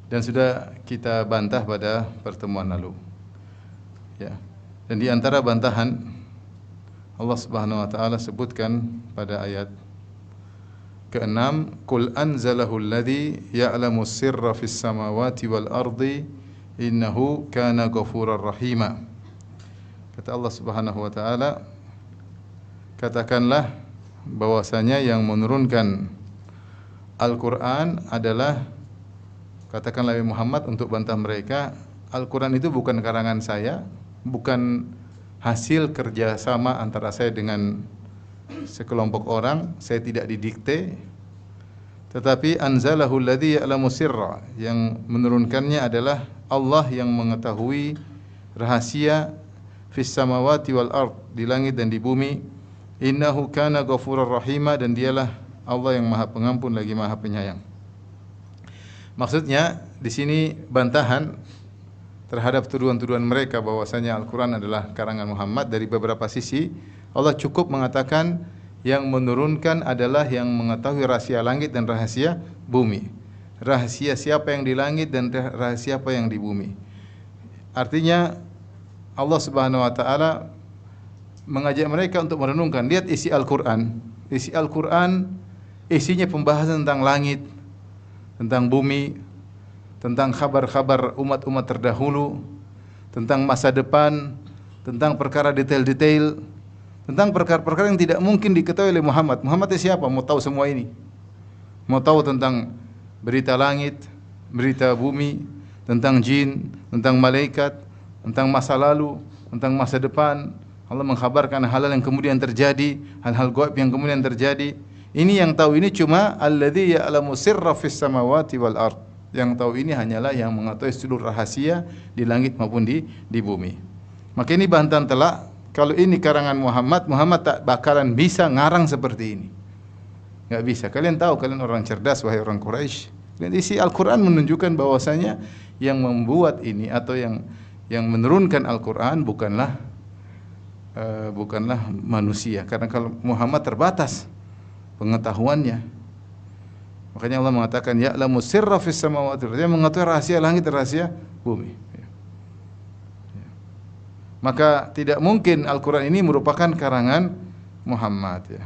dan sudah kita bantah pada pertemuan lalu. Ya. Dan di antara bantahan Allah Subhanahu wa taala sebutkan pada ayat ke-6, "Qul anzalahu alladhi ya'lamu sirra fis samawati wal ardi innahu kana ghafurar rahima." Kata Allah Subhanahu wa taala, katakanlah bahwasanya yang menurunkan Al-Qur'an adalah, katakanlah Muhammad untuk bantah mereka, Al-Qur'an itu bukan karangan saya, bukan hasil kerjasama antara saya dengan sekelompok orang, saya tidak didikte, tetapi anzalahu alladhi ya'lamu sirra, yang menurunkannya adalah Allah yang mengetahui rahasia fis samawati wal ard, di langit dan di bumi. Innahu kana ghafurar rahima, dan dialah Allah yang Maha Pengampun lagi Maha Penyayang. Maksudnya di sini bantahan terhadap tuduhan-tuduhan mereka bahwasanya Al-Qur'an adalah karangan Muhammad dari beberapa sisi. Allah cukup mengatakan yang menurunkan adalah yang mengetahui rahasia langit dan rahasia bumi. Rahasia siapa yang di langit dan rahasia apa yang di bumi. Artinya Allah Subhanahu wa taala mengajak mereka untuk merenungkan. Lihat isi Al-Qur'an. Isi Al-Qur'an isinya pembahasan tentang langit, tentang bumi, tentang kabar-kabar umat-umat terdahulu, tentang masa depan, tentang perkara detail-detail, tentang perkara-perkara yang tidak mungkin diketahui oleh Muhammad. Muhammad itu siapa? Mau tahu semua ini? Mau tahu tentang berita langit, berita bumi, tentang jin, tentang malaikat, tentang masa lalu, tentang masa depan. Allah mengkhabarkan hal-hal yang kemudian terjadi, hal-hal gaib yang kemudian terjadi. Ini yang tahu ini cuma alladzi ya'lamu sirra fis samawati wal ard. Yang tahu ini hanyalah yang mengetahui seluruh rahasia di langit maupun di bumi. Maka ini bantahan telak. Kalau ini karangan Muhammad, Muhammad tak bakalan bisa ngarang seperti ini. Enggak bisa. Kalian tahu, kalian orang cerdas wahai orang Quraisy. Dan isi Al-Qur'an menunjukkan bahwasanya yang membuat ini atau yang menurunkan Al-Qur'an bukanlah manusia. Karena kalau Muhammad terbatas pengetahuannya. Makanya Allah mengatakan ya'lamu sirra fis samawati, dia mengetahui rahasia langit dan rahasia bumi. Maka tidak mungkin Al-Qur'an ini merupakan karangan Muhammad, ya.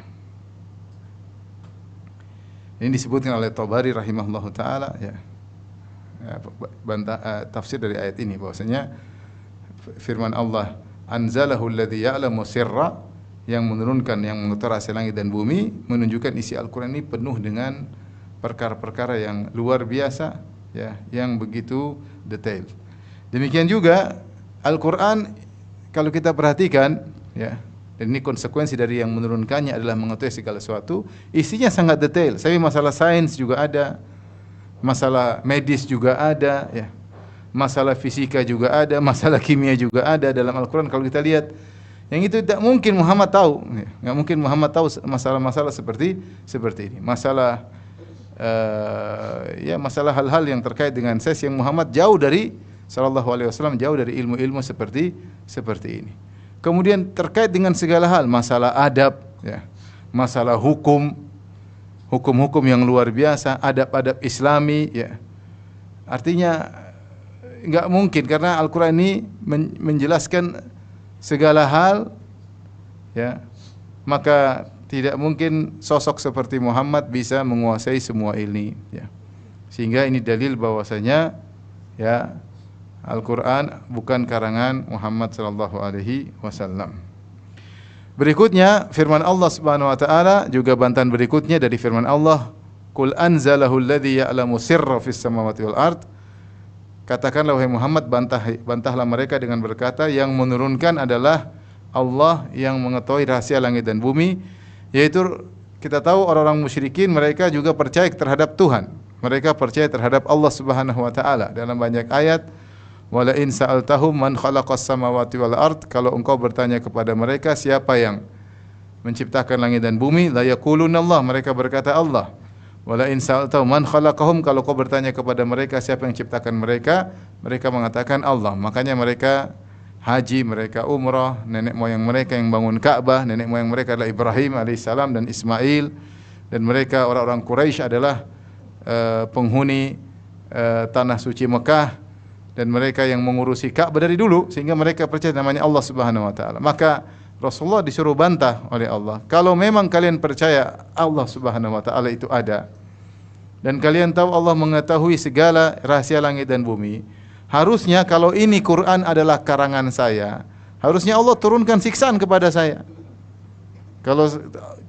Ini disebutkan oleh Tabari rahimahullahu taala, ya. Tafsir dari ayat ini bahwasanya firman Allah anzalahu alladzi ya'lamu sirra, yang menurunkan yang mengetahui rahasia langit dan bumi, menunjukkan isi Al-Qur'an ini penuh dengan perkara-perkara yang luar biasa, ya, yang begitu detail. Demikian juga Al-Qur'an kalau kita perhatikan, ya, dan ini konsekuensi dari yang menurunkannya adalah mengetahui segala sesuatu, isinya sangat detail. Saya masalah sains juga ada, masalah medis juga ada, ya. Masalah fisika juga ada, masalah kimia juga ada dalam Al-Qur'an. Kalau kita lihat, yang itu tidak mungkin Muhammad tahu, ya. Nggak mungkin Muhammad tahu masalah-masalah seperti ini. Masalah masalah hal-hal yang terkait dengan sains yang Muhammad jauh dari sallallahu alaihi wasallam, jauh dari ilmu-ilmu seperti ini. Kemudian terkait dengan segala hal, masalah adab, ya, masalah hukum-hukum yang luar biasa, adab-adab Islami, ya. Artinya enggak mungkin, karena Al-Qur'an ini menjelaskan segala hal, ya. Maka tidak mungkin sosok seperti Muhammad bisa menguasai semua ini, ya. Sehingga ini dalil bahwasanya, ya, Al-Qur'an bukan karangan Muhammad sallallahu alaihi wasallam. Berikutnya firman Allah Subhanahu wa taala, juga bantahan berikutnya dari firman Allah, "Qul anzalahu alladzi ya'lamu sirra fis samawati wal ard." Katakanlah wahai Muhammad, bantahlah mereka dengan berkata, yang menurunkan adalah Allah yang mengetahui rahasia langit dan bumi. Yaitu kita tahu orang-orang musyrikin mereka juga percaya terhadap Tuhan. Mereka percaya terhadap Allah Subhanahu wa taala dalam banyak ayat. Wala in sa'altahum man khalaqas samawati wal ard, kalau engkau bertanya kepada mereka siapa yang menciptakan langit dan bumi, la yaquluna Allah, mereka berkata Allah. Wala in sa'altahum man khalaqahum, kalau kau bertanya kepada mereka siapa yang menciptakan mereka, mereka mengatakan Allah. Makanya mereka haji, mereka umrah, nenek moyang mereka yang bangun Ka'bah, nenek moyang mereka adalah Ibrahim alaihissalam dan Ismail, dan mereka orang-orang Quraisy adalah penghuni tanah suci Mekah dan mereka yang mengurusi Ka'bah dari dulu, sehingga mereka percaya namanya Allah Subhanahu wa taala. Maka Rasulullah disuruh bantah oleh Allah, kalau memang kalian percaya Allah Subhanahu wa taala itu ada dan kalian tahu Allah mengetahui segala rahasia langit dan bumi, harusnya kalau ini Quran adalah karangan saya, harusnya Allah turunkan siksaan kepada saya.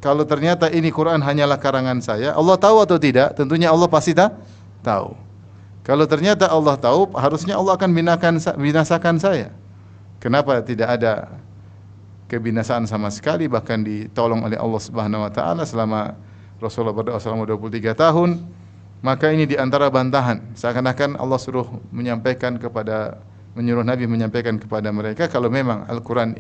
Kalau ternyata ini Quran hanyalah karangan saya, Allah tahu atau tidak? Tentunya Allah pasti tahu. Kalau ternyata Allah tahu, harusnya Allah akan binasakan saya. Kenapa tidak ada kebinasaan sama sekali, bahkan ditolong oleh Allah Subhanahu wa taala selama Rasulullah berdoa selama 23 tahun. Maka ini di antara bantahan. Seakan-akan Allah menyuruh Nabi menyampaikan kepada mereka, kalau memang Al-Quran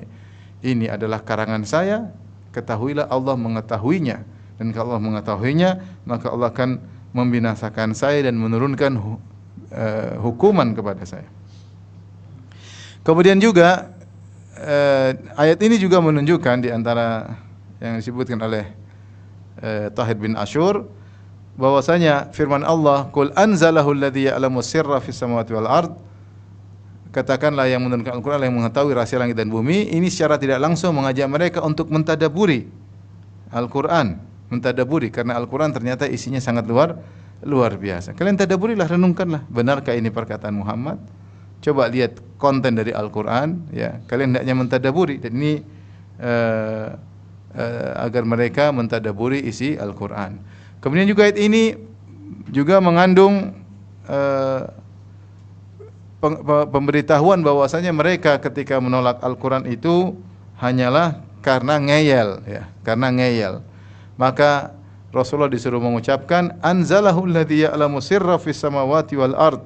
ini adalah karangan saya, ketahuilah Allah mengetahuinya. Dan kalau Allah mengetahuinya, maka Allah akan membinasakan saya dan menurunkan hukuman kepada saya. Kemudian juga ayat ini juga menunjukkan di antara yang disebutkan oleh Tahir bin Ashur, bahwasanya firman Allah, "Qul anzalahu alladzi ya'lamu sirra fis samawati wal ard." Katakanlah yang menurunkan Al-Qur'an yang mengetahui rahasia langit dan bumi. Ini secara tidak langsung mengajak mereka untuk mentadabburi Al-Qur'an, mentadabburi, karena Al-Qur'an ternyata isinya sangat luar biasa. Kalian tadabburilah, renungkanlah, benarkah ini perkataan Muhammad? Coba lihat konten dari Al-Qur'an, ya. Kalian hendaknya mentadabburi, dan ini agar mereka mentadabburi isi Al-Qur'an. Kemudian juga ayat ini juga mengandung pemberitahuan bahwasanya mereka ketika menolak Al-Qur'an itu hanyalah karena ngeyel, ya, karena ngeyel. Maka Rasulullah disuruh mengucapkan, "Anzalahu alladzi ya'lamu sirra fis samawati wal ard."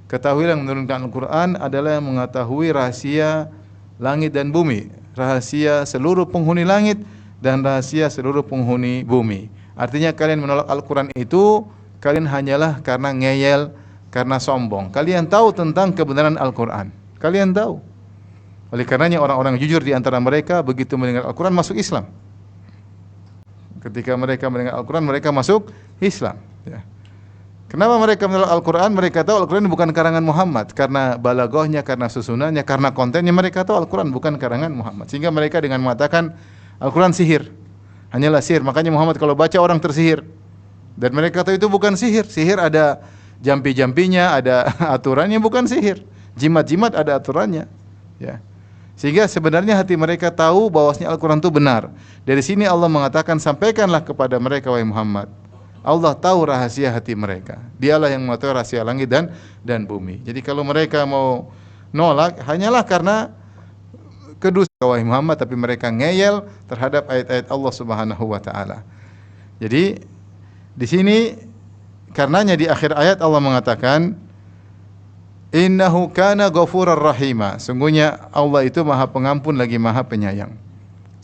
Ketahuilah yang menurunkan Al-Qur'an adalah yang mengetahui rahasia langit dan bumi, rahasia seluruh penghuni langit dan rahasia seluruh penghuni bumi. Artinya kalian menolak Al-Qur'an itu, kalian hanyalah karena ngeyel, karena sombong. Kalian tahu tentang kebenaran Al-Qur'an. Kalian tahu. Oleh karenanya orang-orang jujur di antara mereka begitu mendengar Al-Qur'an masuk Islam. Ketika mereka mendengar Al-Quran, mereka masuk Islam, ya. Kenapa mereka menolak Al-Quran? Mereka tahu Al-Quran bukan karangan Muhammad, karena balaghahnya, karena susunannya, karena kontennya. Mereka tahu Al-Quran bukan karangan Muhammad, sehingga mereka dengan mengatakan Al-Quran sihir, hanyalah sihir. Makanya Muhammad kalau baca orang tersihir. Dan mereka tahu itu bukan sihir. Sihir ada jampi-jampinya, ada aturannya, bukan sihir. Jimat-jimat ada aturannya, ya. Sehingga sebenarnya hati mereka tahu bahwasanya Al-Quran itu benar. Dari sini Allah mengatakan, sampaikanlah kepada mereka, wahai Muhammad, Allah tahu rahasia hati mereka. Dialah yang mengetahui rahasia langit dan bumi. Jadi kalau mereka mau nolak, hanyalah karena kedustaan, wahai Muhammad, tapi mereka ngeyel terhadap ayat-ayat Allah Subhanahu wa taala. Jadi di sini karenanya di akhir ayat Allah mengatakan, "Innahu kana ghafurar rahima." Sungguhnya Allah itu Maha Pengampun lagi Maha Penyayang.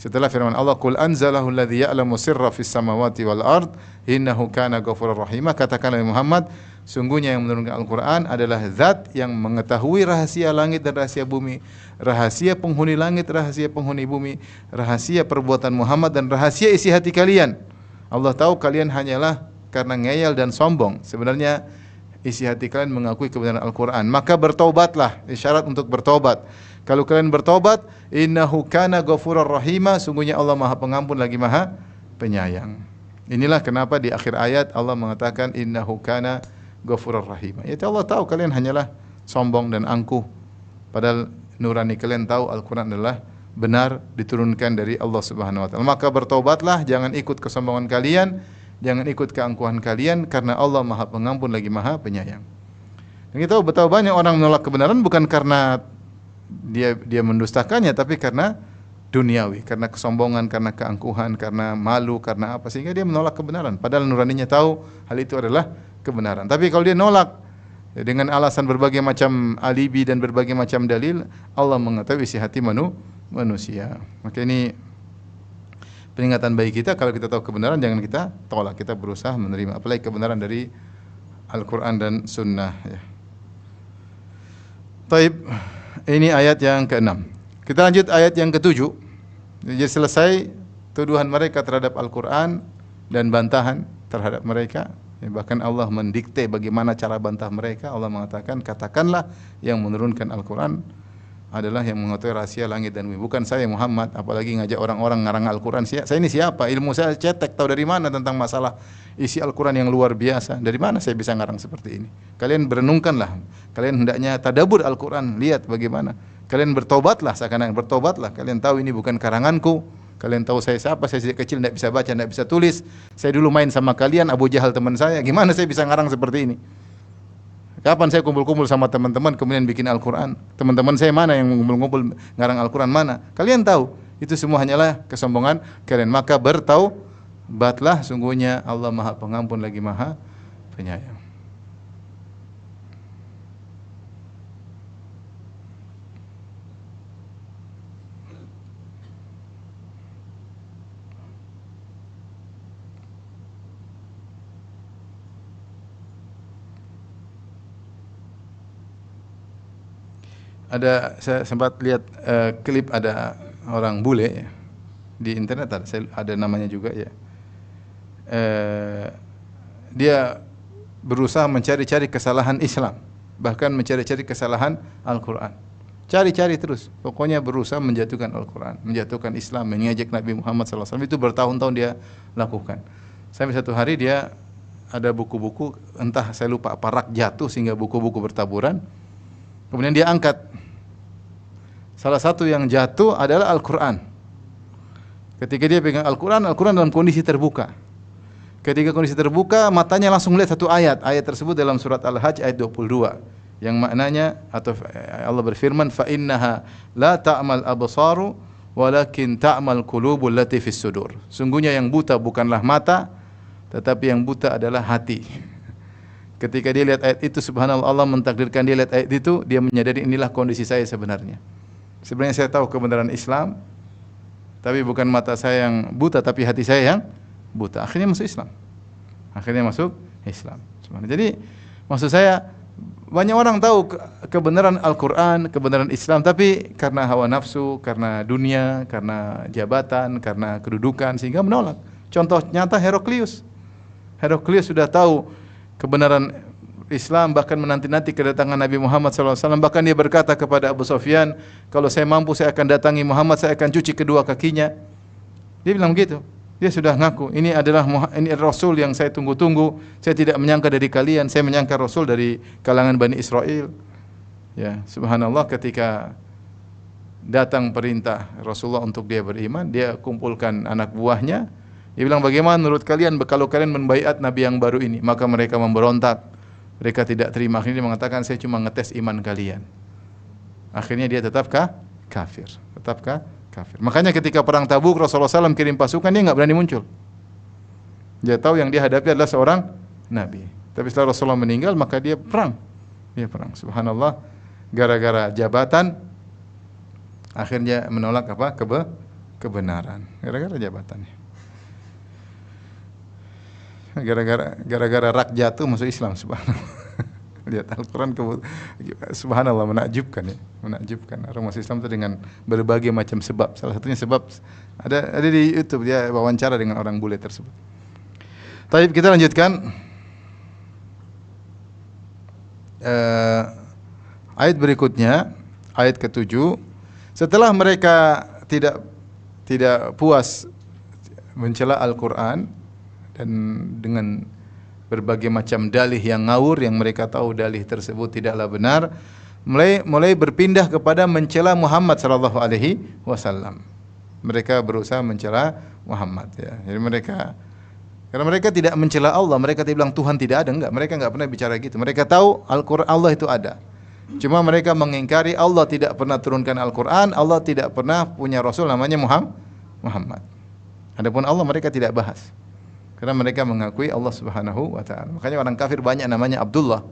Setelah firman Allah, "Qul anzalahu alladzi ya'lamu sirra fis samawati wal ard, innahu kana ghafurar rahima." Katakanlah Muhammad, sungguhnya yang menurunkan Al-Qur'an adalah zat yang mengetahui rahasia langit dan rahasia bumi, rahasia penghuni langit, rahasia penghuni bumi, rahasia perbuatan Muhammad dan rahasia isi hati kalian. Allah tahu kalian hanyalah karena ngeyel dan sombong. Sebenarnya isi hati kalian mengakui kebenaran Al-Quran. Maka bertobatlah, isyarat untuk bertobat. Kalau kalian bertobat, innahu kana ghafurar rahima, sungguhnya Allah Maha Pengampun lagi Maha Penyayang. Inilah kenapa di akhir ayat Allah mengatakan innahu kana ghafurar rahima. Ya, Allah tahu kalian hanyalah sombong dan angkuh. Padahal nurani kalian tahu Al-Quran adalah benar, diturunkan dari Allah Subhanahu wa taala. Maka bertobatlah, jangan ikut kesombongan kalian, jangan ikut keangkuhan kalian, karena Allah Maha Pengampun lagi Maha Penyayang. Dan kita tahu betapa banyak orang menolak kebenaran bukan karena dia mendustakannya, tapi karena duniawi, karena kesombongan, karena keangkuhan, karena malu, karena apa, sehingga dia menolak kebenaran. Padahal nuraninya tahu hal itu adalah kebenaran. Tapi kalau dia nolak dengan alasan berbagai macam alibi dan berbagai macam dalil, Allah mengetahui isi hati manusia. Maka ini peringatan bagi kita, kalau kita tahu kebenaran jangan kita tolak, kita berusaha menerima, apalagi kebenaran dari Al-Quran dan Sunnah, ya. Taib, ini ayat yang ke-6. Kita lanjut ayat yang ke-7. Jadi selesai tuduhan mereka terhadap Al-Quran dan bantahan terhadap mereka. Ya, bahkan Allah mendikte bagaimana cara bantah mereka. Allah mengatakan, katakanlah yang menurunkan Al-Quran adalah yang mengetahui rahasia langit dan bumi, bukan saya Muhammad. Apalagi ngajak orang-orang ngarang Al-Quran. Saya ini siapa? Ilmu saya cetek, tahu dari mana tentang masalah isi Al-Quran yang luar biasa? Dari mana saya bisa ngarang seperti ini? Kalian berenungkanlah. Kalian hendaknya tadabbur Al-Quran. Lihat bagaimana. Kalian bertobatlah, seakan-akan bertobatlah. Kalian tahu ini bukan karanganku. Kalian tahu saya siapa? Saya sejak kecil tidak bisa baca, tidak bisa tulis. Saya dulu main sama kalian, Abu Jahal teman saya. Gimana saya bisa ngarang seperti ini? Kapan saya kumpul-kumpul sama teman-teman kemudian bikin Al-Quran? Teman-teman saya mana yang kumpul-kumpul ngarang Al-Quran mana? Kalian tahu, itu semua hanyalah kesombongan kalian. Maka bertaubatlah, sungguhnya Allah Maha Pengampun lagi Maha Penyayang. Saya sempat lihat klip ada orang bule ya, di internet ada namanya juga ya. Dia berusaha mencari-cari kesalahan Islam, bahkan mencari-cari kesalahan Al-Quran. Cari-cari terus, pokoknya berusaha menjatuhkan Al-Quran, menjatuhkan Islam, mengejek Nabi Muhammad SAW. Itu bertahun-tahun dia lakukan. Sampai satu hari dia ada buku-buku, entah saya lupa apa, rak jatuh sehingga buku-buku bertaburan. Kemudian dia angkat. Salah satu yang jatuh adalah Al-Quran. Ketika dia pegang Al-Quran, Al-Quran dalam kondisi terbuka. Ketika kondisi terbuka, matanya langsung lihat satu ayat. Ayat tersebut dalam surat Al-Hajj ayat 22. Yang maknanya, atau Allah berfirman, فَإِنَّهَا لَا تَعْمَلْ أَبْصَارُ وَلَكِنْ تَعْمَلْ قُلُوبُ الَّتِي فِي الصُّدُورِ. Sungguhnya yang buta bukanlah mata, tetapi yang buta adalah hati. Ketika dia lihat ayat itu, subhanallah, Allah mentakdirkan dia lihat ayat itu, dia menyadari inilah kondisi saya sebenarnya. Sebenarnya saya tahu kebenaran Islam, tapi bukan mata saya yang buta, tapi hati saya yang buta. Akhirnya masuk Islam. Jadi maksud saya, banyak orang tahu kebenaran Al-Quran, kebenaran Islam, tapi karena hawa nafsu, karena dunia, karena jabatan, karena kedudukan, sehingga menolak. Contoh nyata Heraklius. Heraklius sudah tahu kebenaran Islam, bahkan menanti-nanti kedatangan Nabi Muhammad SAW. Bahkan dia berkata kepada Abu Sufyan, kalau saya mampu saya akan datangi Muhammad, saya akan cuci kedua kakinya. Dia bilang begitu. Dia sudah ngaku, ini Rasul yang saya tunggu-tunggu. Saya tidak menyangka dari kalian, saya menyangka Rasul dari kalangan Bani Israel. Ya, subhanallah, ketika datang perintah Rasulullah untuk dia beriman, dia kumpulkan anak buahnya. Dia bilang, bagaimana menurut kalian kalau kalian membaiat Nabi yang baru ini? Maka mereka memberontak. Mereka tidak terima. Akhirnya dia mengatakan, saya cuma ngetes iman kalian. Akhirnya dia tetap kafir. Kafir. Makanya ketika perang Tabuk, Rasulullah SAW kirim pasukan, dia nggak berani muncul. Dia tahu yang dia hadapi adalah seorang Nabi. Tapi setelah Rasulullah meninggal, maka dia perang. Subhanallah. Gara-gara jabatan, akhirnya menolak kebenaran. Gara-gara jabatannya. Gara-gara rak jatuh masuk Islam, subhanallah. Lihat Al-Quran, subhanallah, menakjubkan ya, menakjubkan. Orang masuk Islam itu dengan berbagai macam sebab. Salah satunya sebab ada di YouTube, dia wawancara dengan orang bule tersebut. Baik, kita lanjutkan. Ayat berikutnya, ayat ke-7. Setelah mereka tidak puas mencela Al-Quran dan dengan berbagai macam dalih yang ngawur, yang mereka tahu dalih tersebut tidaklah benar, mulai berpindah kepada mencela Muhammad sallallahu alaihi wasallam. Mereka berusaha mencela Muhammad ya. Jadi karena mereka tidak mencela Allah, mereka tidak bilang Tuhan tidak ada, enggak. Mereka enggak pernah bicara gitu. Mereka tahu Al-Qur'an, Allah itu ada. Cuma mereka mengingkari Allah tidak pernah turunkan Al-Qur'an, Allah tidak pernah punya rasul namanya Muhammad. Adapun Allah mereka tidak bahas. Karena mereka mengakui Allah Subhanahu wa taala. Makanya orang kafir banyak namanya Abdullah.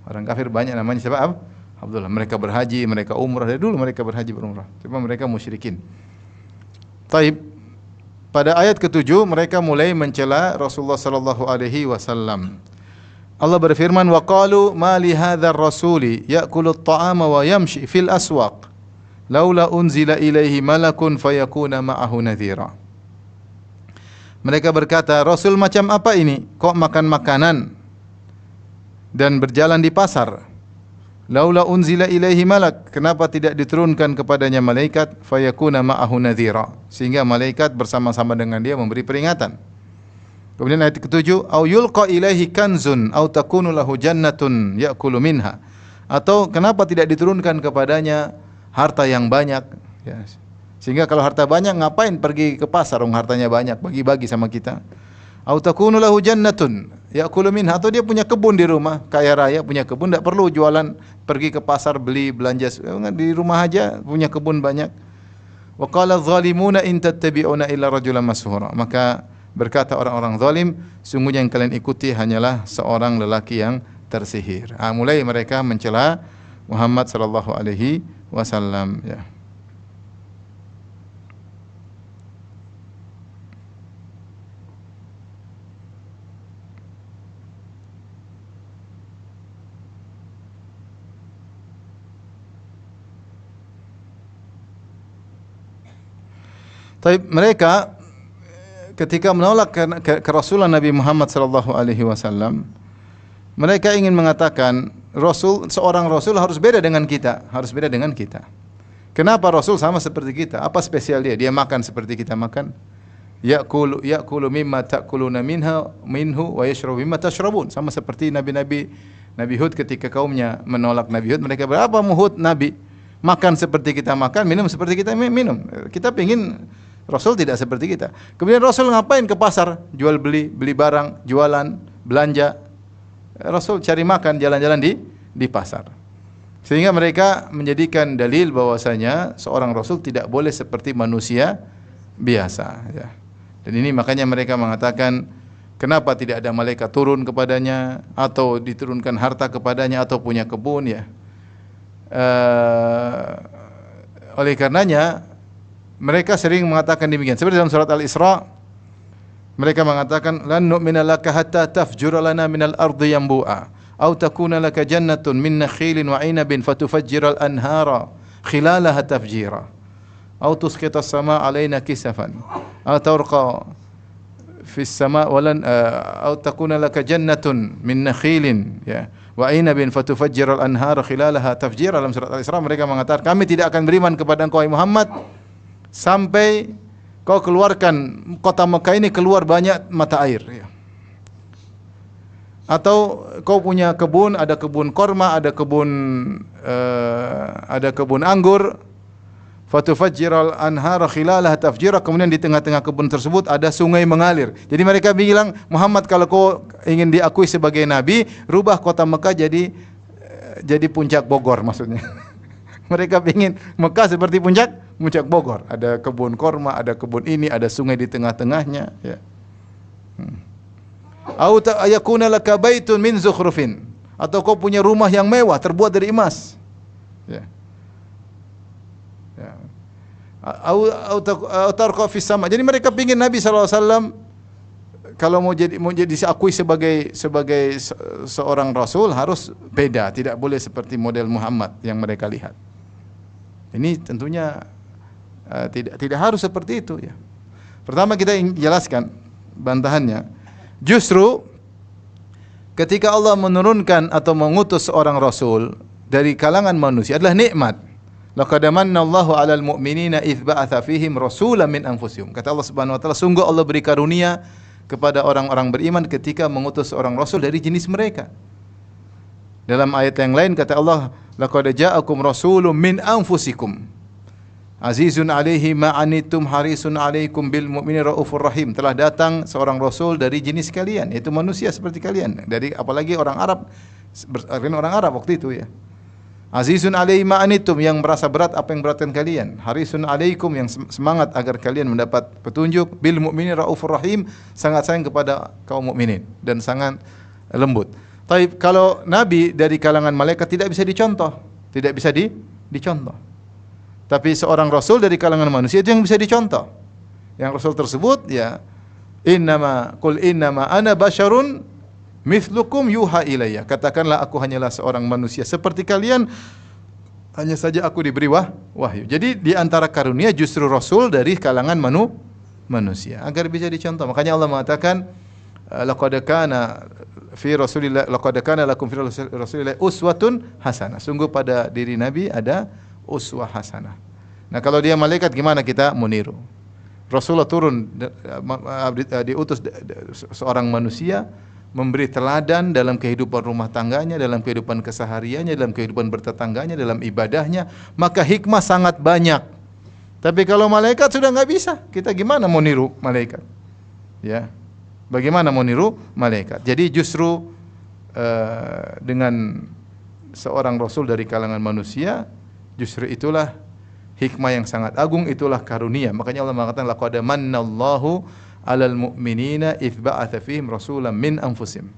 Orang kafir banyak namanya siapa? Abdullah. Mereka berhaji, mereka umrah. Dari dulu mereka berhaji berumrah. Cuma mereka musyrikin. Taib. Pada ayat ke-7 mereka mulai mencela Rasulullah sallallahu alaihi wasallam. Allah berfirman, "Wa qalu ma li hadzal rasuli ya'kulu at-ta'ama wa yamshi fil aswaq. Laula unzila ilaihi malakun fayakuna ma'ahu nadhira." Mereka berkata, Rasul macam apa ini? Kok makan makanan dan berjalan di pasar? Laula unzila ilaihi malak, kenapa tidak diturunkan kepadanya malaikat, fayakuna ma'ahu nadhira, sehingga malaikat bersama-sama dengan dia memberi peringatan. Kemudian ayat ke-7, au yulqa ilaihi kanzun au takunu lahu jannatun ya'kulu minha, atau kenapa tidak diturunkan kepadanya harta yang banyak, ya. Sehingga kalau harta banyak ngapain pergi ke pasar, hartanya banyak, bagi-bagi sama kita. Au takunu lahu jannatun ya'kulu minha, atau dia punya kebun di rumah, kaya raya punya kebun, tidak perlu jualan, pergi ke pasar beli belanja, di rumah aja punya kebun banyak. Wa qala adh-dhalimuna in tattabi'una illa rajulan mashura, maka berkata orang-orang zalim, sungguhnya yang kalian ikuti hanyalah seorang lelaki yang tersihir. Mulai mereka mencela Muhammad sallallahu alaihi wasallam, ya. Tapi mereka ketika menolak kerasulan Nabi Muhammad sallallahu alaihi wasallam, mereka ingin mengatakan seorang rasul harus beda dengan kita, harus beda dengan kita. Kenapa rasul sama seperti kita? Apa spesial dia? Dia makan seperti kita makan. Ya'kulu mimma ta'kuluna minhu wa yashrabu mimma tashrabun. Sama seperti Nabi Hud ketika kaumnya menolak Nabi Hud, mereka berapa Hud Nabi? Makan seperti kita makan, minum seperti kita minum. Kita ingin Rasul tidak seperti kita. Kemudian Rasul ngapain ke pasar? Jual beli barang, jualan, belanja. Rasul cari makan, jalan-jalan di pasar. Sehingga mereka menjadikan dalil bahwasanya seorang Rasul tidak boleh seperti manusia biasa, ya. Dan ini makanya mereka mengatakan, kenapa tidak ada malaikat turun kepadanya, atau diturunkan harta kepadanya, atau punya kebun, ya. Oleh karenanya mereka sering mengatakan demikian. Seperti dalam surat Al-Isra, mereka mengatakan, lan nu'mina laka hatta tafjura lana minal ardi yanbu'a, aw takuna laka jannatun min nakhilin wa 'inabin fatufajjira al-anhara khilalaha tafjira, aw tusqita as-samaa'a 'alaina kisafan, aw tarqa fi as-samaa'i walan aw takuna laka jannatun min nakhilin, ya, wa 'inabin fatufajjira al-anhara khilalaha tafjira. Dalam surat Al-Isra mereka mengatakan, kami tidak akan beriman kepada engkau Muhammad sampai kau keluarkan kota Mekah ini keluar banyak mata air, ya. Atau kau punya kebun, ada kebun korma, ada kebun anggur, fatufajjiral anhara khilalaha tafjira, kemudian di tengah-tengah kebun tersebut ada sungai mengalir. Jadi mereka bilang, Muhammad, kalau kau ingin diakui sebagai nabi, rubah kota Mekah jadi puncak Bogor, maksudnya. Mereka ingin Mekah seperti puncak Bogor, ada kebun korma, ada kebun ini, ada sungai di tengah-tengahnya, ya. Au ayakuna laka baitun min zukhrufin, atau kau punya rumah yang mewah terbuat dari emas, ya. Ya. Au tarqa fis sama. Jadi mereka ingin Nabi sallallahu alaihi wasallam kalau mau jadi diakui sebagai seorang rasul harus beda, tidak boleh seperti model Muhammad yang mereka lihat. Ini tentunya tidak harus seperti itu, ya. Pertama kita ingin jelaskan bantahannya. Justru ketika Allah menurunkan atau mengutus seorang rasul dari kalangan manusia adalah nikmat. Laqad manallahu 'alal mu'minina idz ba'atsa fihim rasulan min anfusihim. Kata Allah Subhanahu wa taala, sungguh Allah beri karunia kepada orang-orang beriman ketika mengutus seorang rasul dari jenis mereka. Dalam ayat yang lain kata Allah, laqad ja'akum rasulun min anfusikum azizun 'alaihi ma 'anittum harisun 'alaikum bil mu'minina raufur rahim. Telah datang seorang rasul dari jenis kalian, yaitu manusia seperti kalian. Dari apalagi orang Arab waktu itu, ya. Azizun 'alaihi ma 'anittum, yang merasa berat apa yang beratkan kalian. Harisun 'alaikum, yang semangat agar kalian mendapat petunjuk. Bil mu'minina raufur rahim, sangat sayang kepada kaum mukminin dan sangat lembut. Tapi kalau nabi dari kalangan malaikat tidak bisa dicontoh, tidak bisa dicontoh. Tapi seorang rasul dari kalangan manusia itu yang bisa dicontoh. Yang rasul tersebut, ya, qul innama ana basyarun mithlukum yuha ilayya. Katakanlah aku hanyalah seorang manusia seperti kalian, hanya saja aku diberi wahyu. Jadi di antara karunia justru rasul dari kalangan manusia agar bisa dicontoh. Makanya Allah mengatakan laqad kana lakum fi Rasulillah uswatun hasanah. Sungguh pada diri Nabi ada uswah hasanah. Nah, kalau dia malaikat gimana kita meniru? Rasulullah turun diutus seorang manusia memberi teladan dalam kehidupan rumah tangganya, dalam kehidupan kesehariannya, dalam kehidupan bertetangganya, dalam ibadahnya, maka hikmah sangat banyak. Tapi kalau malaikat sudah nggak bisa, kita gimana mau niru malaikat? Ya, bagaimana mau niru malaikat? Jadi justru dengan seorang Rasul dari kalangan manusia, justru itulah hikmah yang sangat agung, itulah karunia. Makanya Allah mengatakan laqad mannallahu 'alal mu'minina idz ba'atsa fihim rasulan min anfusihim.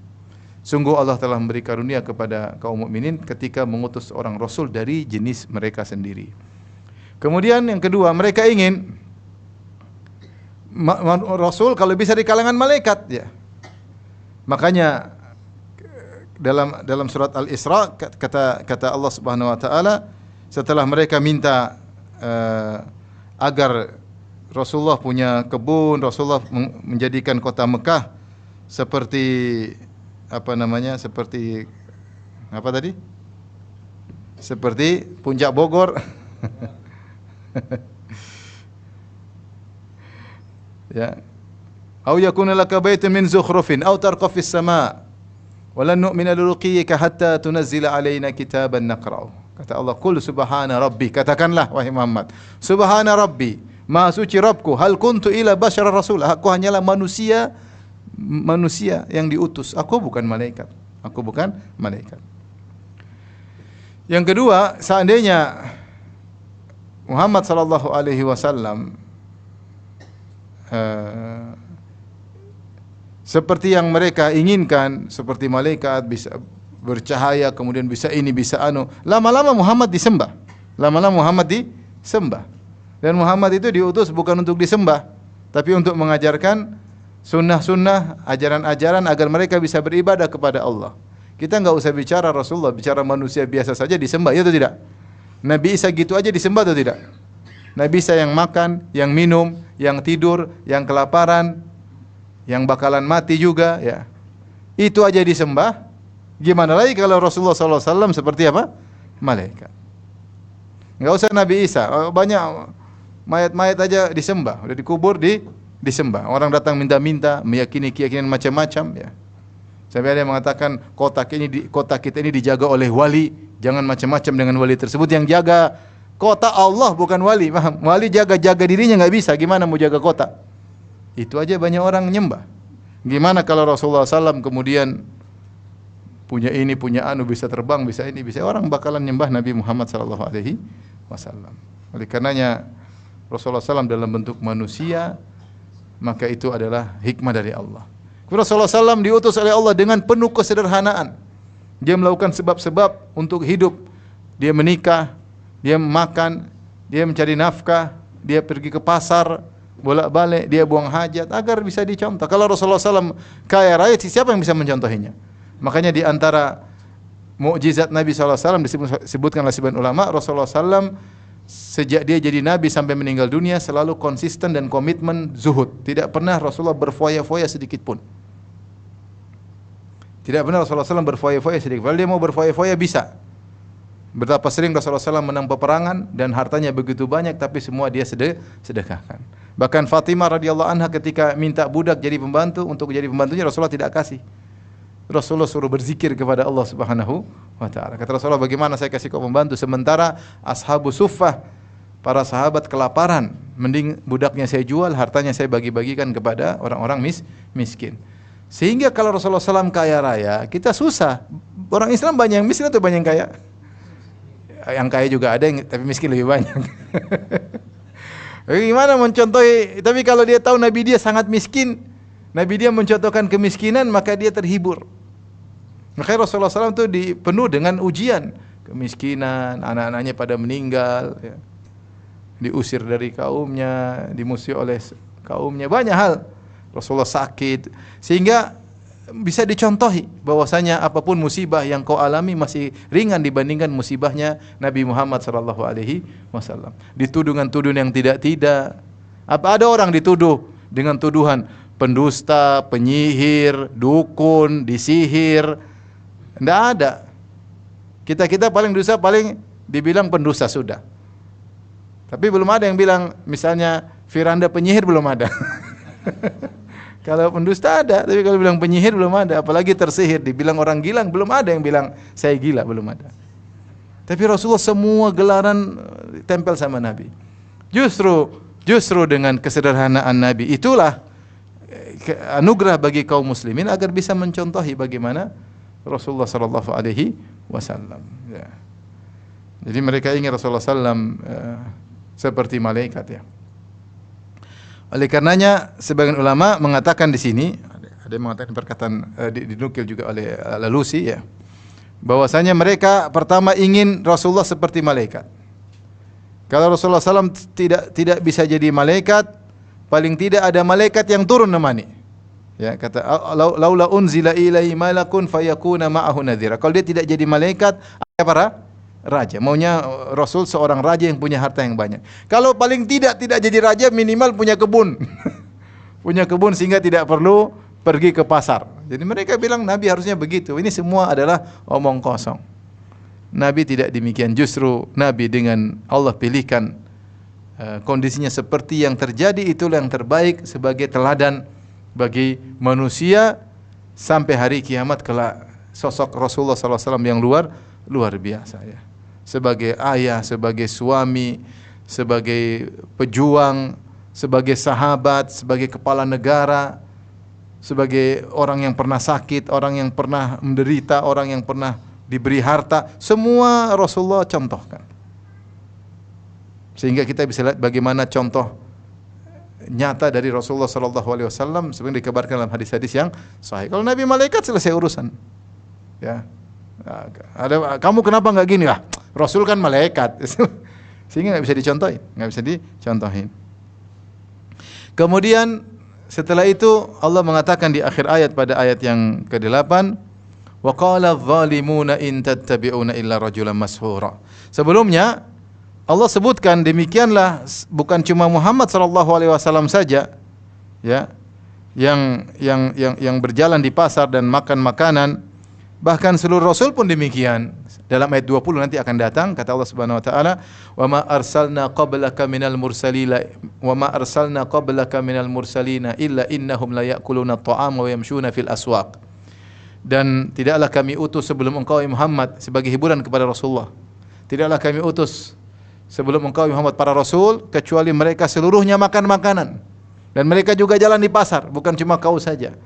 Sungguh Allah telah memberi karunia kepada kaum mukminin ketika mengutus seorang rasul dari jenis mereka sendiri. Kemudian yang kedua, mereka ingin rasul kalau bisa di kalangan malaikat ya. Makanya dalam surat Al-Isra kata Allah Subhanahu wa taala setelah mereka minta agar Rasulullah punya kebun, Rasulullah menjadikan kota Mekah seperti seperti apa tadi? Seperti puncak Bogor. Ya. Au yakuna laka baitun min zukhrufin aw tarqa fis sama' wa lan nu'mina liruqiyyika hatta tunazzila alaina kitaban naqra'u. Kata Allah, "Qul subhana rabbi." Katakanlah wahai Muhammad, subhana rabbi, maha suci Rabbku, hal kuntu ila basyara rasul. Aku hanyalah manusia yang diutus. Aku bukan malaikat. Aku bukan malaikat. Yang kedua, seandainya Muhammad sallallahu alaihi wasallam seperti yang mereka inginkan, seperti malaikat bisa bercahaya, kemudian bisa ini, bisa anu, lama-lama Muhammad disembah. Lama-lama Muhammad disembah. Dan Muhammad itu diutus bukan untuk disembah, tapi untuk mengajarkan sunnah-sunnah, ajaran-ajaran agar mereka bisa beribadah kepada Allah. Kita enggak usah bicara Rasulullah, bicara manusia biasa saja disembah, ya atau tidak? Nabi Isa gitu aja disembah atau tidak? Nabi Isa yang makan, yang minum, yang tidur, yang kelaparan, yang bakalan mati juga, ya. Itu aja disembah. Gimana lagi kalau Rasulullah SAW seperti apa? Malaikat. Enggak usah Nabi Isa, banyak mayat-mayat aja disembah, udah dikubur disembah. Orang datang minta-minta, meyakini keyakinan macam-macam, ya. Sampai ada yang mengatakan kota kita ini dijaga oleh wali, jangan macam-macam dengan wali tersebut. Yang jaga kota Allah bukan wali. Wali jaga dirinya nggak bisa, gimana mau jaga kota? Itu aja banyak orang nyembah. Gimana kalau Rasulullah SAW kemudian punya ini, punya anu, bisa terbang, bisa ini, bisa, orang bakalan nyembah Nabi Muhammad SAW. Oleh karenanya Rasulullah SAW dalam bentuk manusia, maka itu adalah hikmah dari Allah. Rasulullah SAW diutus oleh Allah dengan penuh kesederhanaan. Dia melakukan sebab-sebab untuk hidup. Dia menikah, dia makan, dia mencari nafkah, dia pergi ke pasar, bolak-balik, dia buang hajat agar bisa dicontoh. Kalau Rasulullah SAW kaya raya, siapa yang bisa mencontohinya? Makanya di antara mukjizat Nabi SAW disebutkan oleh sebagian ulama, Rasulullah SAW sejak dia jadi Nabi sampai meninggal dunia selalu konsisten dan komitmen zuhud. Tidak pernah Rasulullah berfoya-foya sedikit pun. Tidak pernah Rasulullah SAW berfoya-foya sedikit. Kalau dia mau berfoya-foya bisa. Betapa sering Rasulullah SAW menang peperangan dan hartanya begitu banyak, tapi semua dia sedekahkan. Bahkan Fatimah radhiyallahu anha ketika minta budak jadi pembantu, untuk jadi pembantunya Rasulullah tidak kasih. Rasulullah suruh berzikir kepada Allah Subhanahu wa taala. Kata Rasulullah, bagaimana saya kasih kau pembantu sementara ashabu suffah, para sahabat kelaparan, mending budaknya saya jual, hartanya saya bagi-bagikan kepada orang-orang miskin. Sehingga kalau Rasulullah SAW kaya raya, kita susah. Orang Islam banyak yang miskin atau banyak yang kaya? Yang kaya juga ada, tapi miskin lebih banyak. Gimana mencontohi? Tapi kalau dia tahu Nabi dia sangat miskin, Nabi dia mencontohkan kemiskinan, maka dia terhibur. Makanya Rasulullah SAW itu penuh dengan ujian. Kemiskinan, anak-anaknya pada meninggal, ya. Diusir dari kaumnya, dimusuhi oleh kaumnya, banyak hal. Rasulullah sakit, sehingga bisa dicontohi bahwasanya apapun musibah yang kau alami masih ringan dibandingkan musibahnya Nabi Muhammad SAW. Dituduh dengan tuduhan yang tidak. Apa ada orang dituduh dengan tuduhan pendusta, penyihir, dukun, disihir. Tidak ada. Kita paling dosa paling dibilang pendusta sudah. Tapi belum ada yang bilang misalnya Firanda penyihir, belum ada. Kalau pendusta ada, tapi kalau bilang penyihir belum ada. Apalagi tersihir, dibilang orang gila, belum ada yang bilang saya gila, belum ada. Tapi Rasulullah semua gelaran tempel sama Nabi. Justru dengan kesederhanaan Nabi itulah anugerah bagi kaum muslimin agar bisa mencontohi bagaimana Rasulullah sallallahu alaihi wasallam. Ya. Jadi mereka ingin Rasulullah sallam seperti malaikat, ya. Oleh karenanya sebagian ulama mengatakan di sini, ada yang mengatakan perkataan dinukil juga oleh Al-Alusi, ya, bahwasanya mereka pertama ingin Rasulullah seperti malaikat. Kalau Rasulullah SAW tidak bisa jadi malaikat, paling tidak ada malaikat yang turun nemani. Ya, kata laula unzila ilaihi malakun fayakuna ma'ahu nadhira. Kalau dia tidak jadi malaikat, ada para raja. Maunya Rasul seorang raja yang punya harta yang banyak. Kalau paling tidak jadi raja, minimal punya kebun. Punya kebun sehingga tidak perlu pergi ke pasar. Jadi mereka bilang Nabi harusnya begitu. Ini semua adalah omong kosong. Nabi tidak demikian. Justru Nabi dengan Allah pilihkan kondisinya seperti yang terjadi, itulah yang terbaik sebagai teladan bagi manusia sampai hari kiamat kelak. Sosok Rasulullah SAW yang luar biasa, ya. Sebagai ayah, sebagai suami, sebagai pejuang, sebagai sahabat, sebagai kepala negara, sebagai orang yang pernah sakit, orang yang pernah menderita, orang yang pernah diberi harta, semua Rasulullah contohkan. Sehingga kita bisa lihat bagaimana contoh nyata dari Rasulullah SAW seperti dikabarkan dalam hadis-hadis yang sahih. Kalau Nabi malaikat selesai urusan. Ya. Kamu kenapa enggak gini lah? Rasul kan malaikat. Sehingga enggak bisa dicontohin, Kemudian setelah itu Allah mengatakan di akhir ayat pada ayat yang ke-8, wa qala adh-dhalimuna in tattabi'una illa rajulan mashura. Sebelumnya Allah sebutkan demikianlah bukan cuma Muhammad sallallahu alaihi wasallam saja, ya, yang berjalan di pasar dan makan makanan, bahkan seluruh rasul pun demikian. Dalam ayat 20 nanti akan datang kata Allah Subhanahu wa taala, wa ma arsalna qablaka minal mursalina illa innahum la ya'kuluna at-ta'ama wa yamshuna fil aswaq. Dan tidaklah kami utus sebelum engkau Muhammad sebagai hiburan kepada Rasulullah. Tidaklah kami utus sebelum engkau Muhammad para rasul kecuali mereka seluruhnya makan makanan, dan mereka juga jalan di pasar, bukan cuma kau saja.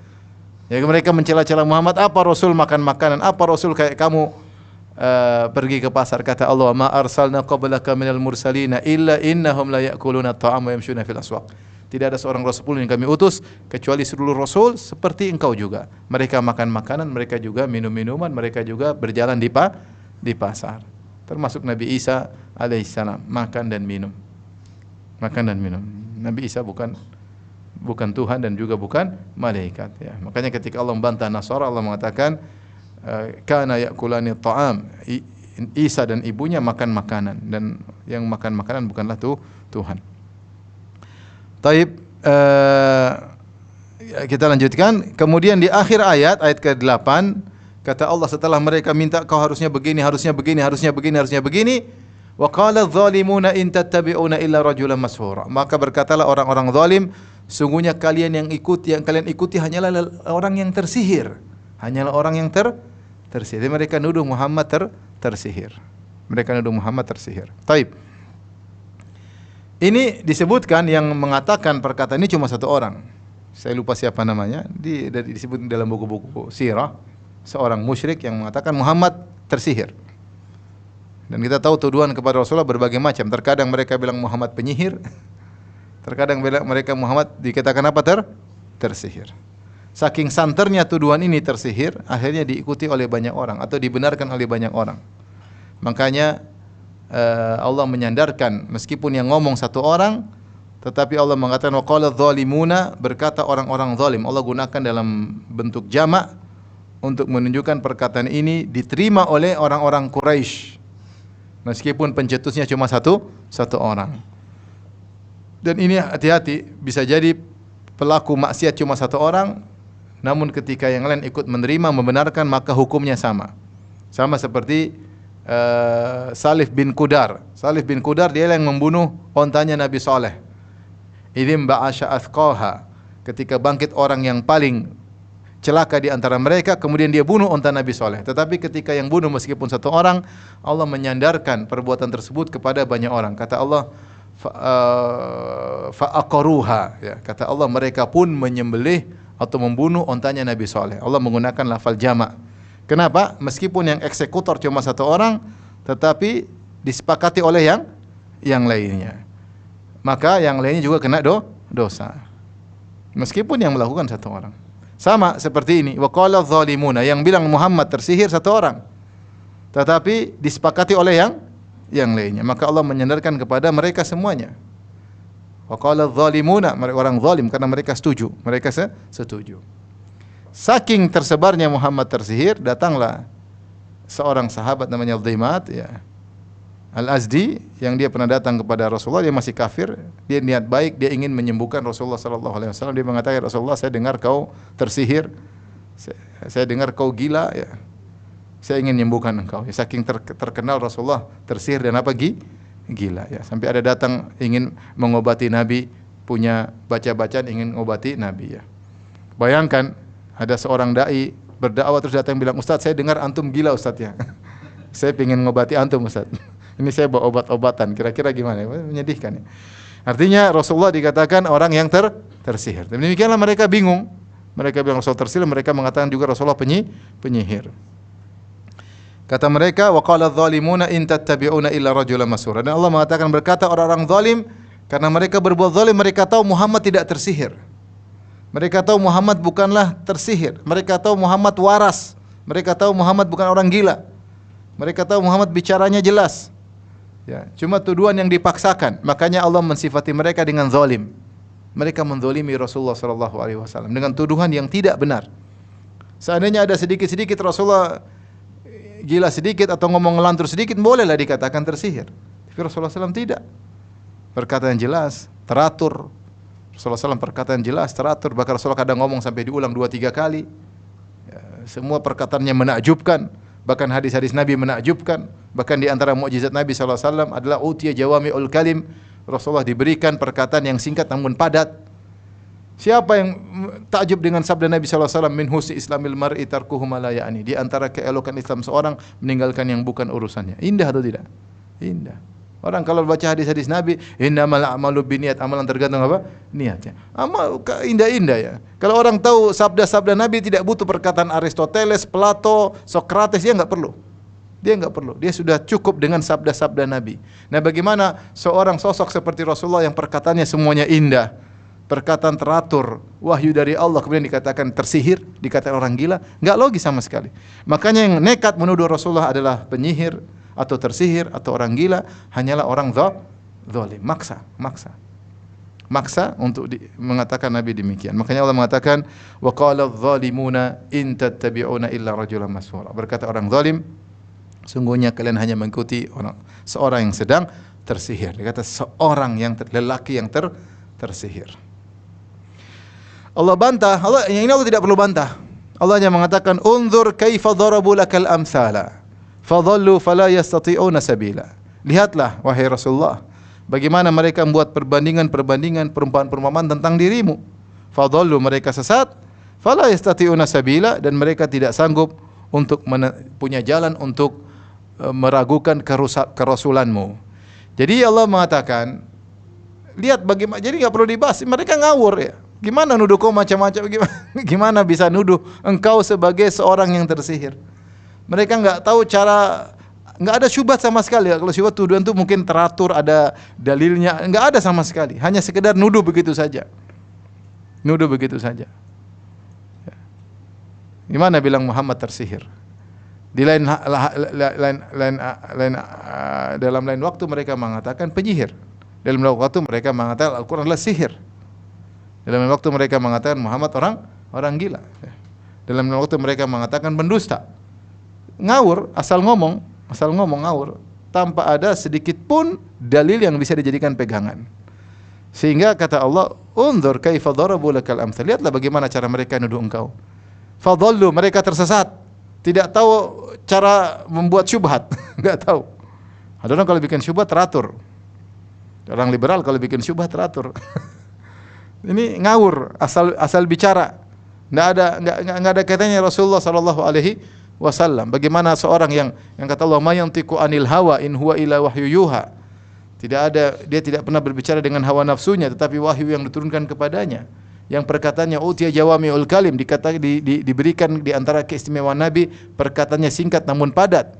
Ya, mereka mencela-cela Muhammad, apa Rasul makan makanan, apa Rasul kayak kamu pergi ke pasar. Kata Allah, ma arsalna qablaka minal mursalina illa innahum la ya'kuluna at-ta'ama wa yamshuna fil aswaq. Tidak ada seorang rasul pun yang kami utus kecuali seluruh rasul seperti engkau juga. Mereka makan makanan, mereka juga minum minuman, mereka juga berjalan di pasar. Termasuk Nabi Isa alaihissalam, makan dan minum. Nabi Isa bukan Tuhan dan juga bukan malaikat, ya. Makanya ketika Allah membantah Nasara, Allah mengatakan kana ya'kulani ta'am. Isa dan ibunya makan makanan, dan yang makan makanan bukanlah Tuhan. Taib, kita lanjutkan. Kemudian di akhir ayat ke-8 kata Allah setelah mereka minta kau harusnya begini, wa qala adh-dhalimuna in tattabi'una illa rajulan mashura. Maka berkatalah orang-orang zalim, sungguhnya kalian ikuti hanyalah orang yang tersihir. Hanyalah orang yang tersihir. Jadi mereka nuduh Muhammad tersihir. Taib. Ini disebutkan yang mengatakan perkataan ini cuma satu orang. Saya lupa siapa namanya. Disebut dalam buku-buku sirah, seorang musyrik yang mengatakan Muhammad tersihir. Dan kita tahu tuduhan kepada Rasulullah berbagai macam. Terkadang mereka bilang Muhammad penyihir. Terkadang mereka Muhammad dikatakan apa? Tersihir. Saking santernya tuduhan ini tersihir, akhirnya diikuti oleh banyak orang atau dibenarkan oleh banyak orang. Makanya Allah menyandarkan, meskipun yang ngomong satu orang, tetapi Allah mengatakan wa qala adh-dhalimuna, berkata orang-orang zalim. Allah gunakan dalam bentuk jamak untuk menunjukkan perkataan ini diterima oleh orang-orang Quraisy, meskipun pencetusnya cuma satu orang. Dan ini hati-hati, bisa jadi pelaku maksiat cuma satu orang, namun ketika yang lain ikut menerima, membenarkan, maka hukumnya sama. Sama seperti Salih bin Qudar. Salih bin Qudar dia yang membunuh ontanya Nabi Saleh. Idzim ba'asha athqaha. Ketika bangkit orang yang paling celaka di antara mereka, kemudian dia bunuh onta Nabi Saleh. Tetapi ketika yang bunuh meskipun satu orang, Allah menyandarkan perbuatan tersebut kepada banyak orang. Kata Allah, fa'aqaruha, ya. Kata Allah, mereka pun menyembelih atau membunuh ontanya Nabi Saleh. Allah menggunakan lafal jamak. Kenapa? Meskipun yang eksekutor cuma satu orang, tetapi disepakati oleh yang lainnya. Maka yang lainnya juga kena dosa. Meskipun yang melakukan satu orang. Sama seperti ini, wa qala adh-dhalimuna, yang bilang Muhammad tersihir satu orang, tetapi disepakati oleh yang lainnya, maka Allah menyandarkan kepada mereka semuanya. Wa qala adh-dhalimuna, orang zalim, karena mereka setuju, mereka setuju. Saking tersebarnya Muhammad tersihir, datanglah seorang sahabat namanya Al-Dhimat, ya, Al-Azdi, yang dia pernah datang kepada Rasulullah, dia masih kafir, dia niat baik, dia ingin menyembuhkan Rasulullah sallallahu alaihi wasallam. Dia mengatakan, Rasulullah, saya dengar kau tersihir, saya dengar kau gila, ya. Saya ingin menyembuhkan engkau. Ya, saking terkenal Rasulullah tersihir dan apa gila, ya. Sampai ada datang ingin mengobati Nabi, punya baca-bacaan ingin mengobati Nabi, ya. Bayangkan ada seorang dai berdakwah terus datang bilang, Ustaz, saya dengar antum gila, Ustaz, ya. Saya ingin mengobati antum, Ustaz. Ini saya bawa obat-obatan, kira-kira gimana? Menyedihkan, ya. Artinya Rasulullah dikatakan orang yang tersihir. Demikianlah mereka bingung. Mereka bilang Rasul tersihir, mereka mengatakan juga Rasulullah penyihir. Kata mereka, wa qala adh-dhalimuna in tattabi'una illa rajulan masura. Dan Allah mengatakan, berkata orang-orang zalim, karena mereka berbuat zalim, mereka tahu Muhammad tidak tersihir. Mereka tahu Muhammad bukanlah tersihir. Mereka tahu Muhammad waras. Mereka tahu Muhammad bukan orang gila. Mereka tahu Muhammad bicaranya jelas. Ya, cuma tuduhan yang dipaksakan. Makanya Allah mensifati mereka dengan zalim. Mereka menzalimi Rasulullah sallallahu alaihi wasallam dengan tuduhan yang tidak benar. Seandainya ada sedikit-sedikit Rasulullah gila sedikit atau ngomong ngelantur sedikit, bolehlah dikatakan tersihir. Tapi Rasulullah SAW tidak. Perkataan jelas, teratur. Rasulullah SAW perkataan jelas, teratur. Bahkan Rasulullah kadang ngomong sampai diulang 2-3 kali. Ya, semua perkataannya menakjubkan. Bahkan hadis-hadis Nabi menakjubkan. Bahkan di antara mukjizat Nabi SAW adalah utiya jawami'ul kalim. Rasulullah diberikan perkataan yang singkat namun padat. Siapa yang takjub dengan sabda Nabi SAW, min husni islamil mar'i tarkuhu ma la ya'ni. Di antara keelokan Islam seorang meninggalkan yang bukan urusannya. Indah atau tidak? Indah. Orang kalau baca hadis-hadis Nabi, innamal a'malu binniyat, amalan tergantung apa? Niatnya. Amal indah-indah, ya. Kalau orang tahu sabda-sabda Nabi tidak butuh perkataan Aristoteles, Plato, Sokrates, dia enggak perlu. Dia sudah cukup dengan sabda-sabda Nabi. Nah, bagaimana seorang sosok seperti Rasulullah yang perkataannya semuanya indah, perkataan teratur, wahyu dari Allah, kemudian dikatakan tersihir, dikatakan orang gila, enggak logis sama sekali. Makanya yang nekat menuduh Rasulullah adalah penyihir atau tersihir atau orang gila hanyalah orang zalim, maksa untuk mengatakan Nabi demikian. Makanya Allah mengatakan, wa qala adh-dhalimuna in tattabi'una illa rajulan masura. Berkata orang zalim, sungguhnya kalian hanya mengikuti seorang yang sedang tersihir. Dia kata seorang yang lelaki yang tersihir. Allah bantah, yang ini Allah tidak perlu bantah. Allah hanya mengatakan, unzur kaifa darabu lakal amsala fadhallu fala yastati'una sabila. Lihatlah wahai Rasulullah, bagaimana mereka membuat perbandingan, perumpamaan tentang dirimu. Fadhallu, mereka sesat, fala yastati'una sabila, dan mereka tidak sanggup untuk punya jalan untuk meragukan kerasulanmu. Jadi Allah mengatakan, lihat bagaimana, jadi enggak perlu dibahas, mereka ngawur, ya. Gimana nuduh kau macam-macam, gimana bisa nuduh engkau sebagai seorang yang tersihir? Mereka enggak tahu cara, enggak ada syubhat sama sekali. Kalau syubhat tuduhan itu mungkin teratur, ada dalilnya, enggak ada sama sekali. Hanya sekedar nuduh begitu saja. Gimana bilang Muhammad tersihir? Di dalam lain waktu mereka mengatakan penyihir. Dalam lain waktu mereka mengatakan Al-Quran adalah sihir. Dalam lain waktu mereka mengatakan Muhammad orang gila. Dalam lain waktu mereka mengatakan pendusta. Ngawur, asal ngomong ngawur, tanpa ada sedikit pun dalil yang bisa dijadikan pegangan. Sehingga kata Allah, Unzur kaifa darabu lakal amthal. Lihatlah bagaimana cara mereka nuduh engkau. Fadhallu, mereka tersesat. Tidak tahu cara membuat syubhat, enggak tahu. Ada orang kalau bikin syubhat teratur. Orang liberal kalau bikin syubhat teratur. Ini ngawur, asal bicara. Enggak ada kaitannya Rasulullah sallallahu alaihi wasallam. Bagaimana seorang yang kata Allah, "Ma yantiqu anil hawa in huwa illa wahyu yuha." Dia tidak pernah berbicara dengan hawa nafsunya, tetapi wahyu yang diturunkan kepadanya. Yang perkataannya utiya jawami'ul kalim, diberikan di antara keistimewaan Nabi, perkataannya singkat namun padat.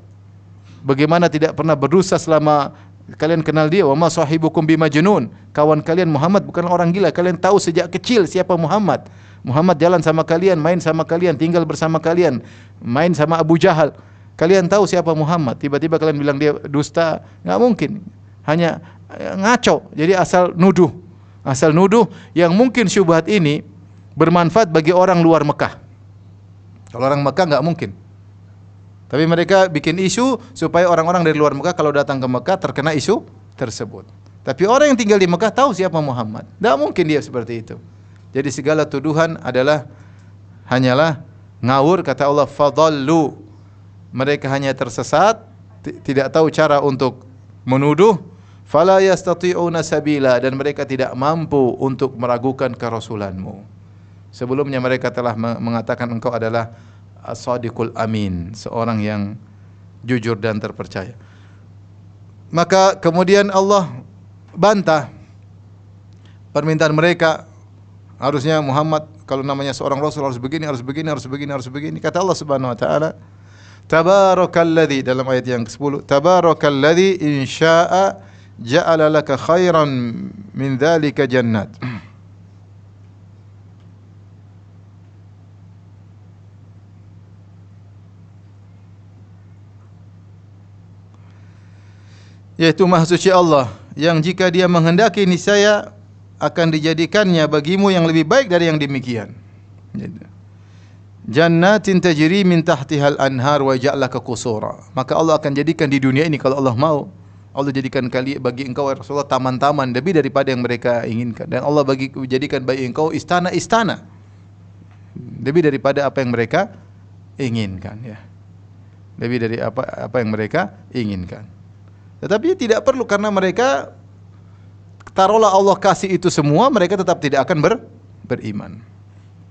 Bagaimana tidak pernah berdusta selama kalian kenal dia. Wa ma sahibukum bimajnun. Kawan kalian Muhammad bukan orang gila. Kalian tahu sejak kecil siapa Muhammad. Muhammad jalan sama kalian, main sama kalian, tinggal bersama kalian, main sama Abu Jahal. Kalian tahu siapa Muhammad. Tiba-tiba kalian bilang dia dusta, enggak mungkin. Hanya ngaco. Jadi asal nuduh yang mungkin syubhat ini bermanfaat bagi orang luar Mekah. Kalau orang Mekah enggak mungkin. Tapi mereka bikin isu supaya orang-orang dari luar Mekah kalau datang ke Mekah terkena isu tersebut. Tapi orang yang tinggal di Mekah tahu siapa Muhammad. Enggak mungkin dia seperti itu. Jadi segala tuduhan hanyalah ngawur, kata Allah, fadhallu. Mereka hanya tersesat, tidak tahu cara untuk menuduh. Fala yastati'una sabila, dan mereka tidak mampu untuk meragukan kerasulanmu. Sebelumnya mereka telah mengatakan engkau adalah as-sadiqul amin, seorang yang jujur dan terpercaya. Maka kemudian Allah bantah permintaan mereka. Harusnya Muhammad kalau namanya seorang rasul harus begini, harus begini, harus begini, harus begini. Kata Allah Subhanahu wa taala, Tabarakalladzi, dalam ayat yang ke-10, Tabarakalladzi in syaa'a ja'ala laka khairan min dzalika jannat. Yaitu Maha Suci Allah, yang jika Dia menghendaki niscaya akan dijadikannya bagimu yang lebih baik dari yang demikian. Jannatin tajri min tahtihal anhar wa ja'alaka qusura. Maka Allah akan jadikan di dunia ini kalau Allah mau, Allah jadikan bagi engkau ya Rasulullah taman-taman lebih daripada yang mereka inginkan, dan Allah jadikan bagi engkau istana-istana lebih daripada apa yang mereka inginkan, ya. Lebih dari apa yang mereka inginkan. Tetapi tidak perlu, karena mereka, taruhlah Allah kasih itu semua, mereka tetap tidak akan beriman.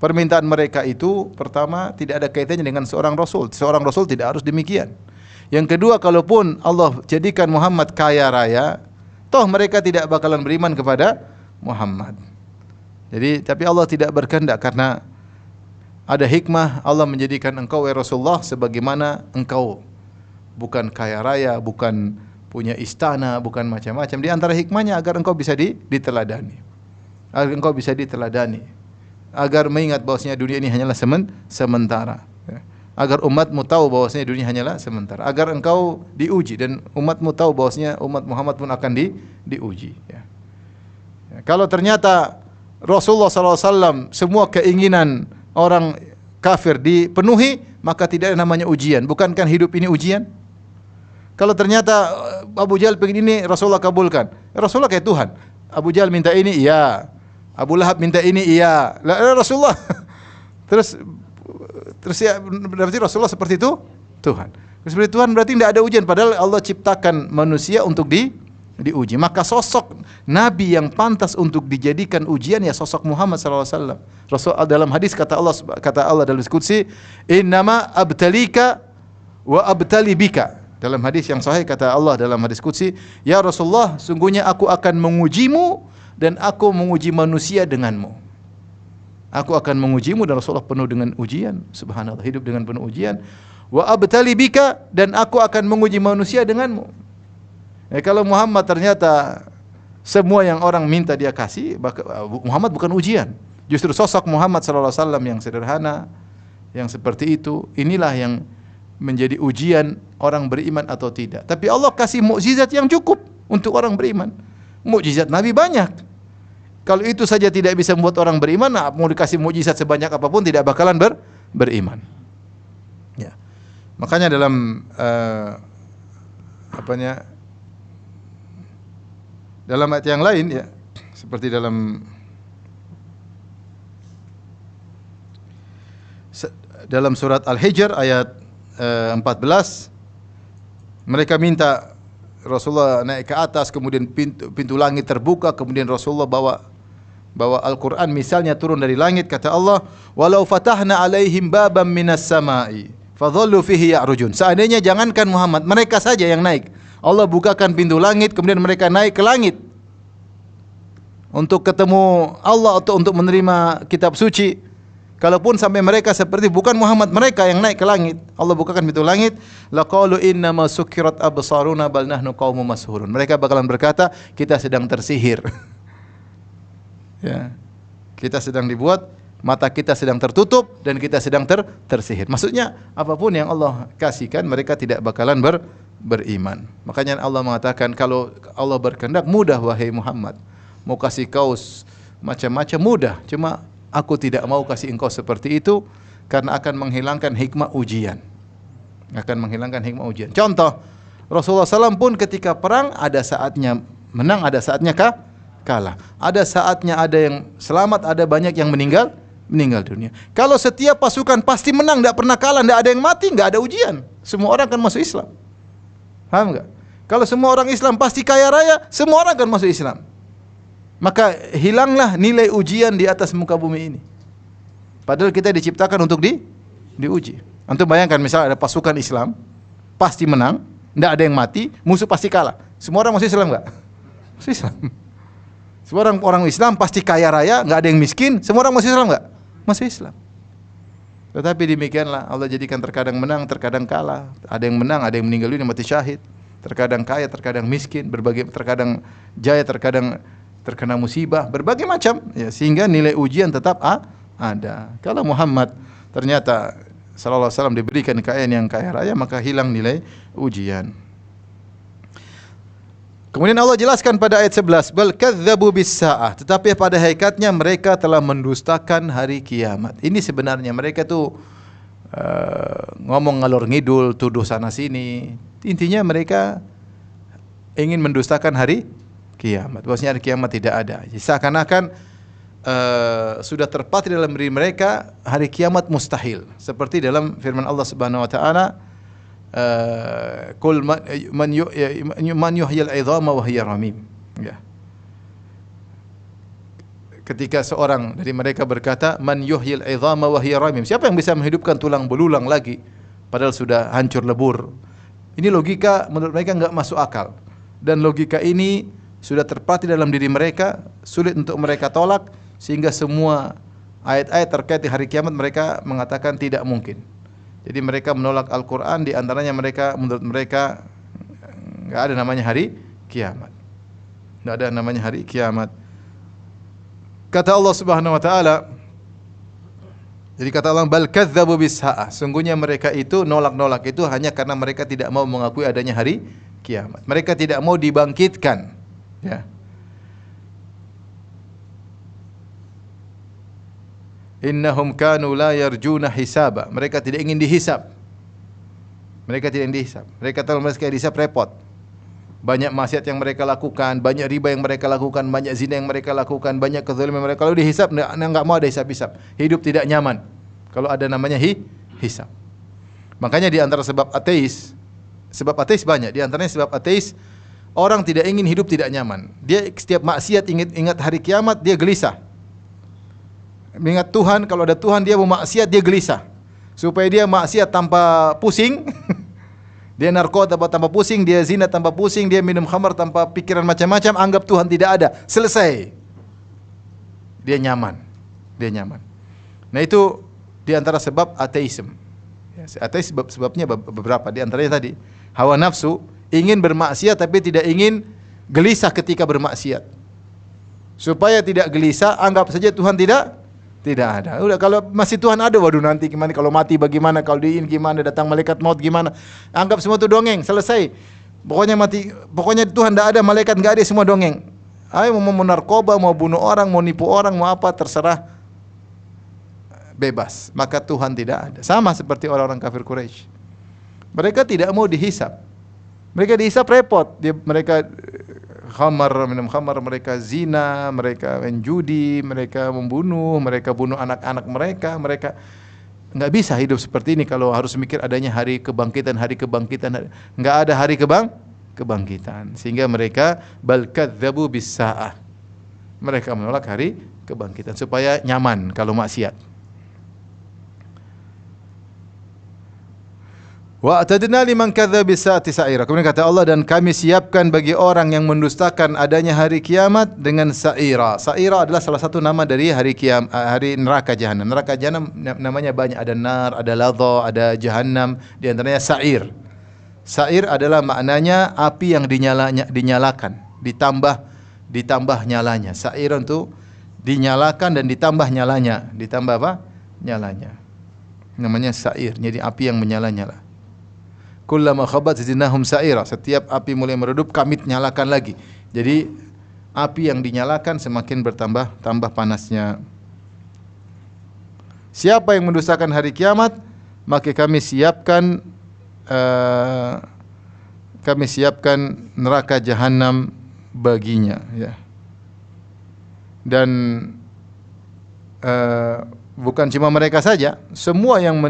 Permintaan mereka itu pertama tidak ada kaitannya dengan seorang rasul. Seorang rasul tidak harus demikian. Yang kedua, kalaupun Allah jadikan Muhammad kaya raya, toh mereka tidak bakalan beriman kepada Muhammad. Jadi, tapi Allah tidak berkehendak, karena ada hikmah Allah menjadikan engkau ya Rasulullah sebagaimana engkau, bukan kaya raya, bukan punya istana, bukan macam-macam. Di antara hikmahnya agar engkau bisa diteladani. Agar engkau bisa diteladani. Agar mengingat bahwasanya dunia ini hanyalah sementara. Agar umatmu tahu bahwasanya dunia hanyalah sementara. Agar engkau diuji, dan umatmu tahu bahwasanya umat Muhammad pun akan diuji. Ya. Kalau ternyata Rasulullah SAW semua keinginan orang kafir dipenuhi, maka tidak ada namanya ujian. Bukankah hidup ini ujian? Kalau ternyata Abu Jahal pengen ini, Rasulullah kabulkan. Rasulullah kayak Tuhan. Abu Jahal minta ini, iya. Abu Lahab minta ini, iya. Rasulullah. Terus ya, berarti Rasulullah seperti itu Tuhan. Seperti Tuhan berarti tidak ada ujian. Padahal Allah ciptakan manusia untuk diuji. Maka sosok Nabi yang pantas untuk dijadikan ujian ya sosok Muhammad SAW. Rasul dalam hadis kata Allah dalam hadis qudsi, innama abtalika wa abtali bika. Dalam hadis yang sahih kata Allah dalam hadis qudsi, ya Rasulullah, sungguhnya aku akan mengujimu dan aku menguji manusia denganmu. Aku akan mengujimu, dan Rasulullah penuh dengan ujian. Subhanallah, hidup dengan penuh ujian. Wa abtali bika, dan aku akan menguji manusia denganmu. Kalau Muhammad ternyata semua yang orang minta dia kasih, Muhammad bukan ujian. Justru sosok Muhammad SAW yang sederhana, yang seperti itu, inilah yang menjadi ujian orang beriman atau tidak. Tapi Allah kasih mukjizat yang cukup untuk orang beriman. Mukjizat Nabi banyak. Kalau itu saja tidak bisa membuat orang beriman, nah, mau dikasih mukjizat sebanyak apapun tidak bakalan beriman. Ya. Makanya dalam dalam ayat yang lain, ya, seperti dalam dalam surat Al-Hijr ayat 14, mereka minta Rasulullah naik ke atas, kemudian pintu langit terbuka, kemudian Rasulullah bawa Al-Quran misalnya turun dari langit. Kata Allah, walau fatahna alaihim babam minas samai fadhallu fihi ya'rujun. Seandainya jangankan Muhammad, mereka saja yang naik, Allah bukakan pintu langit, kemudian mereka naik ke langit untuk ketemu Allah atau untuk menerima kitab suci. Kalaupun sampai mereka seperti bukan Muhammad, mereka yang naik ke langit, Allah bukakan pintu langit, laqalu innama sukkirat absaruna bal nahnu qaumun mashhurun. Mereka bakalan berkata, kita sedang tersihir. Ya. Kita sedang dibuat, mata kita sedang tertutup dan kita sedang tersihir. Maksudnya apapun yang Allah kasihkan, mereka tidak bakalan beriman. Makanya Allah mengatakan, kalau Allah berkehendak mudah wahai Muhammad. Mau kasih kau macam-macam mudah, cuma aku tidak mau kasih engkau seperti itu karena akan menghilangkan hikmah ujian. Akan menghilangkan hikmah ujian. Contoh, Rasulullah SAW pun ketika perang ada saatnya menang, ada saatnya kalah. Ada saatnya ada yang selamat, ada banyak yang meninggal dunia. Kalau setiap pasukan pasti menang, tidak pernah kalah, tidak ada yang mati, tidak ada ujian. Semua orang akan masuk Islam. Paham enggak? Kalau semua orang Islam pasti kaya raya, semua orang akan masuk Islam. Maka hilanglah nilai ujian di atas muka bumi ini. Padahal kita diciptakan untuk diuji. Antum bayangkan misalnya ada pasukan Islam, pasti menang, tidak ada yang mati, musuh pasti kalah. Semua orang masuk Islam enggak? Masuk Islam. Semua orang Islam pasti kaya raya, enggak ada yang miskin, semua orang masuk Islam enggak? Masuk Islam. Tetapi demikianlah Allah jadikan terkadang menang, terkadang kalah. Ada yang menang, ada yang meninggal dunia mati syahid. Terkadang kaya, terkadang miskin, terkadang jaya, terkadang terkena musibah, berbagai macam, ya, sehingga nilai ujian tetap ada. Kalau Muhammad ternyata sallallahu alaihi wasallam diberikan kekayaan yang kaya raya, maka hilang nilai ujian. Kemudian Allah jelaskan pada ayat 11, bal kadzdzabu bis-saah, tetapi pada hakikatnya mereka telah mendustakan hari kiamat. Ini sebenarnya mereka tuh ngomong ngalor ngidul, tuduh sana sini. Intinya mereka ingin mendustakan hari kiamat. Bahwasanya hari kiamat tidak ada. Seakan-akan sudah terpatri dalam diri mereka hari kiamat mustahil. Seperti dalam firman Allah Subhanahu wa taala, "Qul man yuhyil 'idhama wa hiya ramim." Ya. Ketika seorang dari mereka berkata, "Man yuhyil 'idhama wa hiya ramim." Siapa yang bisa menghidupkan tulang belulang lagi padahal sudah hancur lebur? Ini logika menurut mereka enggak masuk akal. Dan logika ini sudah terpatri dalam diri mereka, sulit untuk mereka tolak, sehingga semua ayat-ayat terkait di hari kiamat mereka mengatakan tidak mungkin. Jadi mereka menolak Al-Quran, di antaranya menurut mereka enggak ada namanya hari kiamat. Enggak ada namanya hari kiamat. Kata Allah Subhanahu wa taala, jadi kata Allah, bal kadzdzabu bis-saah, sungguhnya mereka itu nolak itu hanya karena mereka tidak mau mengakui adanya hari kiamat. Mereka tidak mau dibangkitkan. Ya. Innahum kanu la yarjuna hisaba. Mereka tidak ingin dihisab. Mereka tidak ingin dihisab. Mereka tahu mereka dihisab repot. Banyak maksiat yang mereka lakukan, banyak riba yang mereka lakukan, banyak zina yang mereka lakukan, banyak kezaliman mereka. Kalau dihisab enggak mau ada hisab-hisab. Hidup tidak nyaman kalau ada namanya hisab. Makanya di antara sebab ateis banyak. Di antaranya sebab ateis, orang tidak ingin hidup tidak nyaman. Dia setiap maksiat ingat hari kiamat, dia gelisah. Mengingat Tuhan, kalau ada Tuhan dia mau maksiat, dia gelisah. Supaya dia maksiat tanpa pusing. Dia narkoba tanpa pusing, dia zina tanpa pusing, dia minum khamar tanpa pikiran macam-macam, anggap Tuhan tidak ada. Selesai. Dia nyaman. Nah itu di antara sebab ateisme. Ateis sebabnya beberapa. Di antaranya tadi, hawa nafsu, ingin bermaksiat tapi tidak ingin gelisah ketika bermaksiat. Supaya tidak gelisah, anggap saja Tuhan tidak ada. Udah, kalau masih Tuhan ada, waduh nanti gimana, kalau mati bagaimana, kalau diin gimana, datang malaikat maut gimana. Anggap semua itu dongeng, selesai. Pokoknya Tuhan tidak ada, malaikat enggak ada, semua dongeng. Ayo mau narkoba, mau bunuh orang, mau nipu orang, mau apa, terserah. Bebas. Maka Tuhan tidak ada. Sama seperti orang-orang kafir Quraisy. Mereka tidak mau dihisab. Mereka dihisab repot. Mereka minum khamar, mereka zina, mereka main judi, mereka membunuh, mereka bunuh anak-anak mereka nggak bisa hidup seperti ini kalau harus mikir adanya hari kebangkitan, nggak ada hari kebangkitan. Sehingga mereka bal kadzabu bis saah. Mereka menolak hari kebangkitan supaya nyaman kalau maksiat. Wa atadna liman kadzdzaba bis-saati sa'ira. Kemudian kata Allah, dan kami siapkan bagi orang yang mendustakan adanya hari kiamat dengan sa'ira. Sa'ira adalah salah satu nama dari hari neraka jahanam. Neraka jahanam namanya banyak, ada nar, ada ladha, ada jahannam, di antaranya sa'ir. Sa'ir adalah maknanya api yang dinyalakan, ditambah nyalanya. Sa'ir itu dinyalakan dan ditambah nyalanya. Ditambah apa? Nyalanya. Namanya sa'ir. Jadi api yang menyala-nyala. Kullama khabat zidnahum sa'ira. Setiap api mulai meredup, kami nyalakan lagi. Jadi api yang dinyalakan semakin bertambah panasnya. Siapa yang mendustakan hari kiamat, maka kami siapkan neraka jahanam baginya, ya. Dan bukan cuma mereka saja, semua yang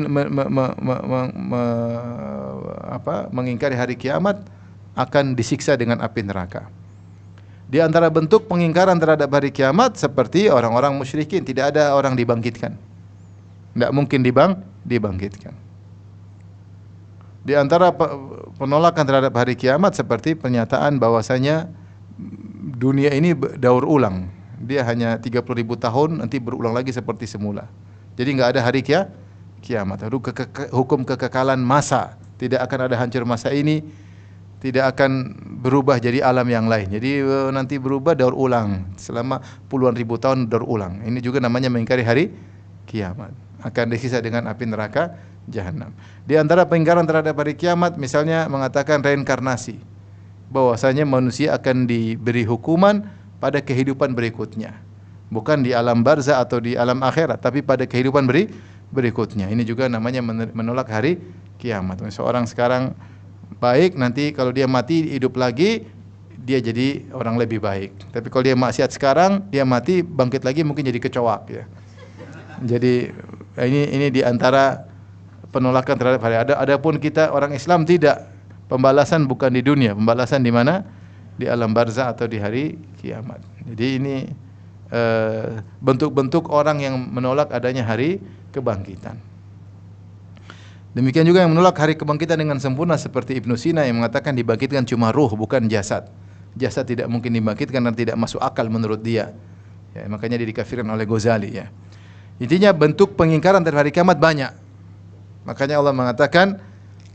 mengingkari hari kiamat akan disiksa dengan api neraka. Di antara bentuk pengingkaran terhadap hari kiamat seperti orang-orang musyrikin, tidak ada orang dibangkitkan. Tidak mungkin dibangkitkan. Di antara penolakan terhadap hari kiamat seperti pernyataan bahwasanya dunia ini daur ulang. Dia hanya 30.000 tahun, nanti berulang lagi seperti semula. Jadi enggak ada hari kiamat. Hukum kekekalan masa, tidak akan ada hancur masa ini, tidak akan berubah jadi alam yang lain. Jadi nanti berubah daur ulang selama puluhan ribu tahun daur ulang. Ini juga namanya mengingkari hari kiamat. Akan disiksa dengan api neraka jahanam. Di antara pengingkaran terhadap hari kiamat misalnya mengatakan reinkarnasi. Bahwasanya manusia akan diberi hukuman pada kehidupan berikutnya. Bukan di alam barzah atau di alam akhirat, tapi pada kehidupan berikutnya. Ini juga namanya menolak hari kiamat. Seorang sekarang baik, nanti kalau dia mati hidup lagi, dia jadi orang lebih baik. Tapi kalau dia maksiat sekarang, dia mati bangkit lagi mungkin jadi kecoak, ya. Jadi ini di antara penolakan terhadap hari. Adapun kita orang Islam tidak, pembalasan bukan di dunia, pembalasan di mana? Di alam barzah atau di hari kiamat. Jadi ini bentuk-bentuk orang yang menolak adanya hari kebangkitan. Demikian juga yang menolak hari kebangkitan dengan sempurna seperti Ibnu Sina yang mengatakan dibangkitkan cuma ruh bukan jasad. Jasad tidak mungkin dibangkitkan dan tidak masuk akal menurut dia. Ya, makanya dia dikafirkan oleh Ghazali, ya. Intinya bentuk pengingkaran terhadap hari kiamat banyak. Makanya Allah mengatakan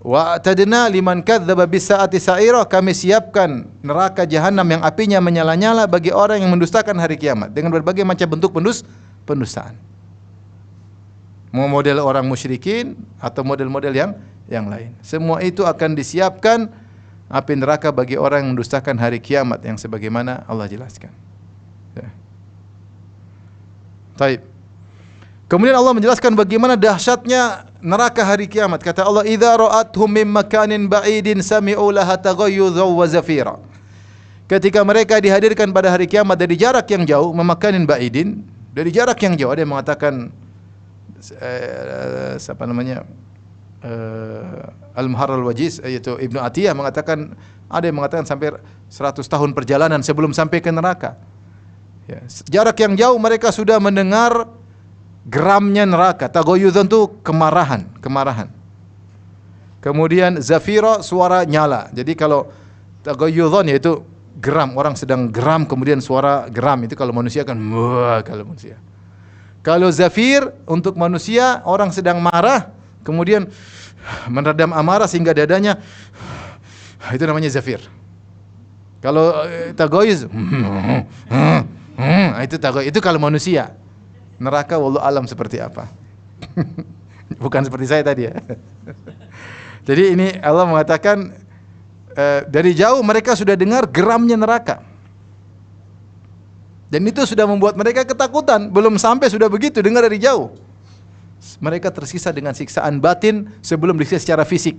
wa atadna liman kadzdzaba bis-saati sa'ira, kami siapkan neraka jahanam yang apinya menyala-nyala bagi orang yang mendustakan hari kiamat dengan berbagai macam bentuk pendustaan. Mau model orang musyrikin atau model-model yang lain. Semua itu akan disiapkan api neraka bagi orang yang mendustakan hari kiamat yang sebagaimana Allah jelaskan. Ya. Baik. Kemudian Allah menjelaskan bagaimana dahsyatnya neraka hari kiamat. Kata Allah, "Idza ra'athum min makanin ba'idin sami'u laha taghayyuzan wa zafira." Ketika mereka dihadirkan pada hari kiamat dari jarak yang jauh, memakanin ba'idin, dari jarak yang jauh, ada yang mengatakan Al-Muharrar al-Wajiz, yaitu Ibnu Atiyah mengatakan, ada yang mengatakan sampai 100 tahun perjalanan sebelum sampai ke neraka. Ya, jarak yang jauh mereka sudah mendengar geramnya neraka. Taghayyuzan itu kemarahan. Kemudian zafira, suara nyala. Jadi kalau taghayyuzan yaitu geram, orang sedang geram kemudian suara geram, itu kalau manusia kan wah, kalau manusia. Kalau zafir untuk manusia, orang sedang marah kemudian meredam amarah sehingga dadanya, itu namanya zafir. Kalau taghayyuz itu taghayyuz, itu kalau manusia. Neraka wallahu alam seperti apa. Bukan seperti saya tadi, ya. Jadi ini Allah mengatakan dari jauh mereka sudah dengar geramnya neraka. Dan itu sudah membuat mereka ketakutan. Belum sampai sudah begitu, dengar dari jauh. Mereka tersisa dengan siksaan batin sebelum disiksa secara fisik.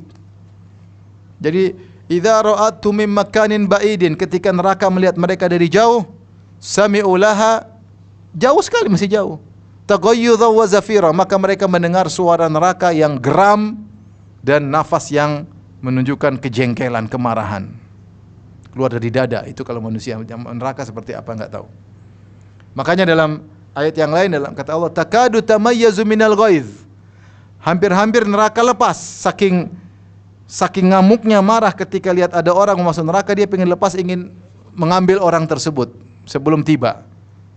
Jadi idza ra'atum min makanin ba'idin, ketika neraka melihat mereka dari jauh, sami'u laha, jauh sekali, masih jauh. taghayyudha wa zafira, maka mereka mendengar suara neraka yang geram dan nafas yang menunjukkan kejengkelan, kemarahan. Keluar dari dada, itu kalau manusia. Neraka seperti apa enggak tahu. Makanya dalam ayat yang lain, dalam kata Allah, takadu tamayyazu minal ghaiz, hampir-hampir neraka lepas, saking ngamuknya, marah ketika lihat ada orang masuk neraka, dia ingin lepas, ingin mengambil orang tersebut sebelum tiba.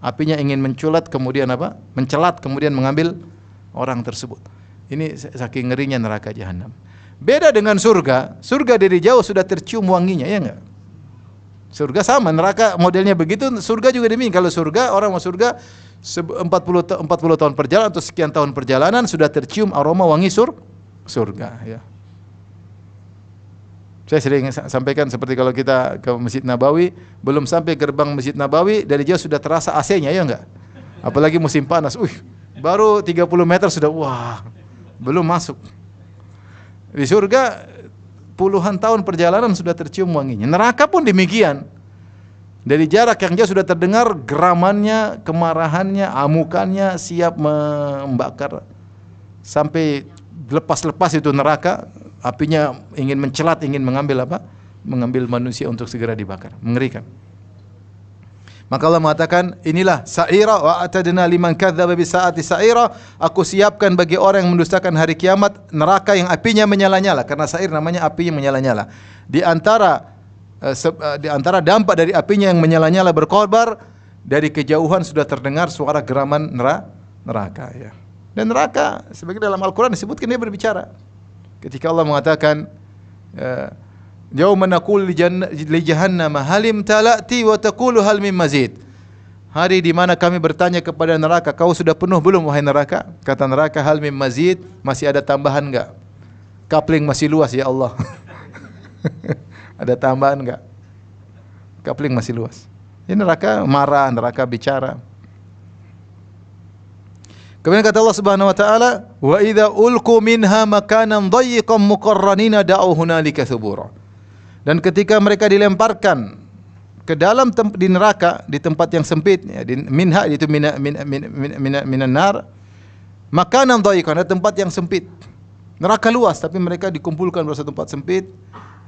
Apinya ingin mencelat kemudian mengambil orang tersebut. Ini saking ngerinya neraka jahanam. Beda dengan surga. Surga dari jauh sudah tercium wanginya, ya enggak? Surga sama, neraka modelnya begitu, surga juga demikian. Kalau surga, orang masuk surga 40 tahun perjalanan atau sekian tahun perjalanan sudah tercium aroma wangi surga, ya. Saya sering sampaikan seperti kalau kita ke Masjid Nabawi, belum sampai gerbang Masjid Nabawi dari jauh sudah terasa AC-nya, ya enggak? Apalagi musim panas. Baru 30 meter sudah belum masuk. Di surga puluhan tahun perjalanan sudah tercium wanginya. Neraka pun demikian. Dari jarak yang jauh sudah terdengar geramannya, kemarahannya, amukannya, siap membakar. Sampai lepas-lepas itu neraka, apinya ingin mencelat, ingin mengambil manusia untuk segera dibakar. Mengerikan. Maka Allah mengatakan, inilah sa'ira wa atadna liman kadzdzaba bisaati sa'ira, aku siapkan bagi orang yang mendustakan hari kiamat neraka yang apinya menyala-nyala, karena sa'ir namanya api yang menyala-nyala. Di antara dampak dari apinya yang menyala-nyala berkobar, dari kejauhan sudah terdengar suara geraman neraka, ya. Dan neraka sebagai dalam Al-Qur'an disebutkan dia berbicara. Ketika Allah mengatakan yauma naqul li jahannam halim talati wa taqulu hal min mazid. Hari di mana kami bertanya kepada neraka, kau sudah penuh belum wahai neraka? Kata neraka, hal min mazid, masih ada tambahan enggak? Kapling masih luas ya Allah. Ada tambahan enggak? Kapling masih luas. Ini neraka marah, neraka bicara. Kemudian kata Allah Subhanahu wa taala, "Wa idza ulqu minha makanan dayyiqan muqarranina da'u hunalika thubura." Dan ketika mereka dilemparkan ke dalam di neraka, di tempat yang sempit, ya, di minha itu minan nar, makanan dayyiqan, tempat yang sempit. Neraka luas tapi mereka dikumpulkan pada satu tempat sempit,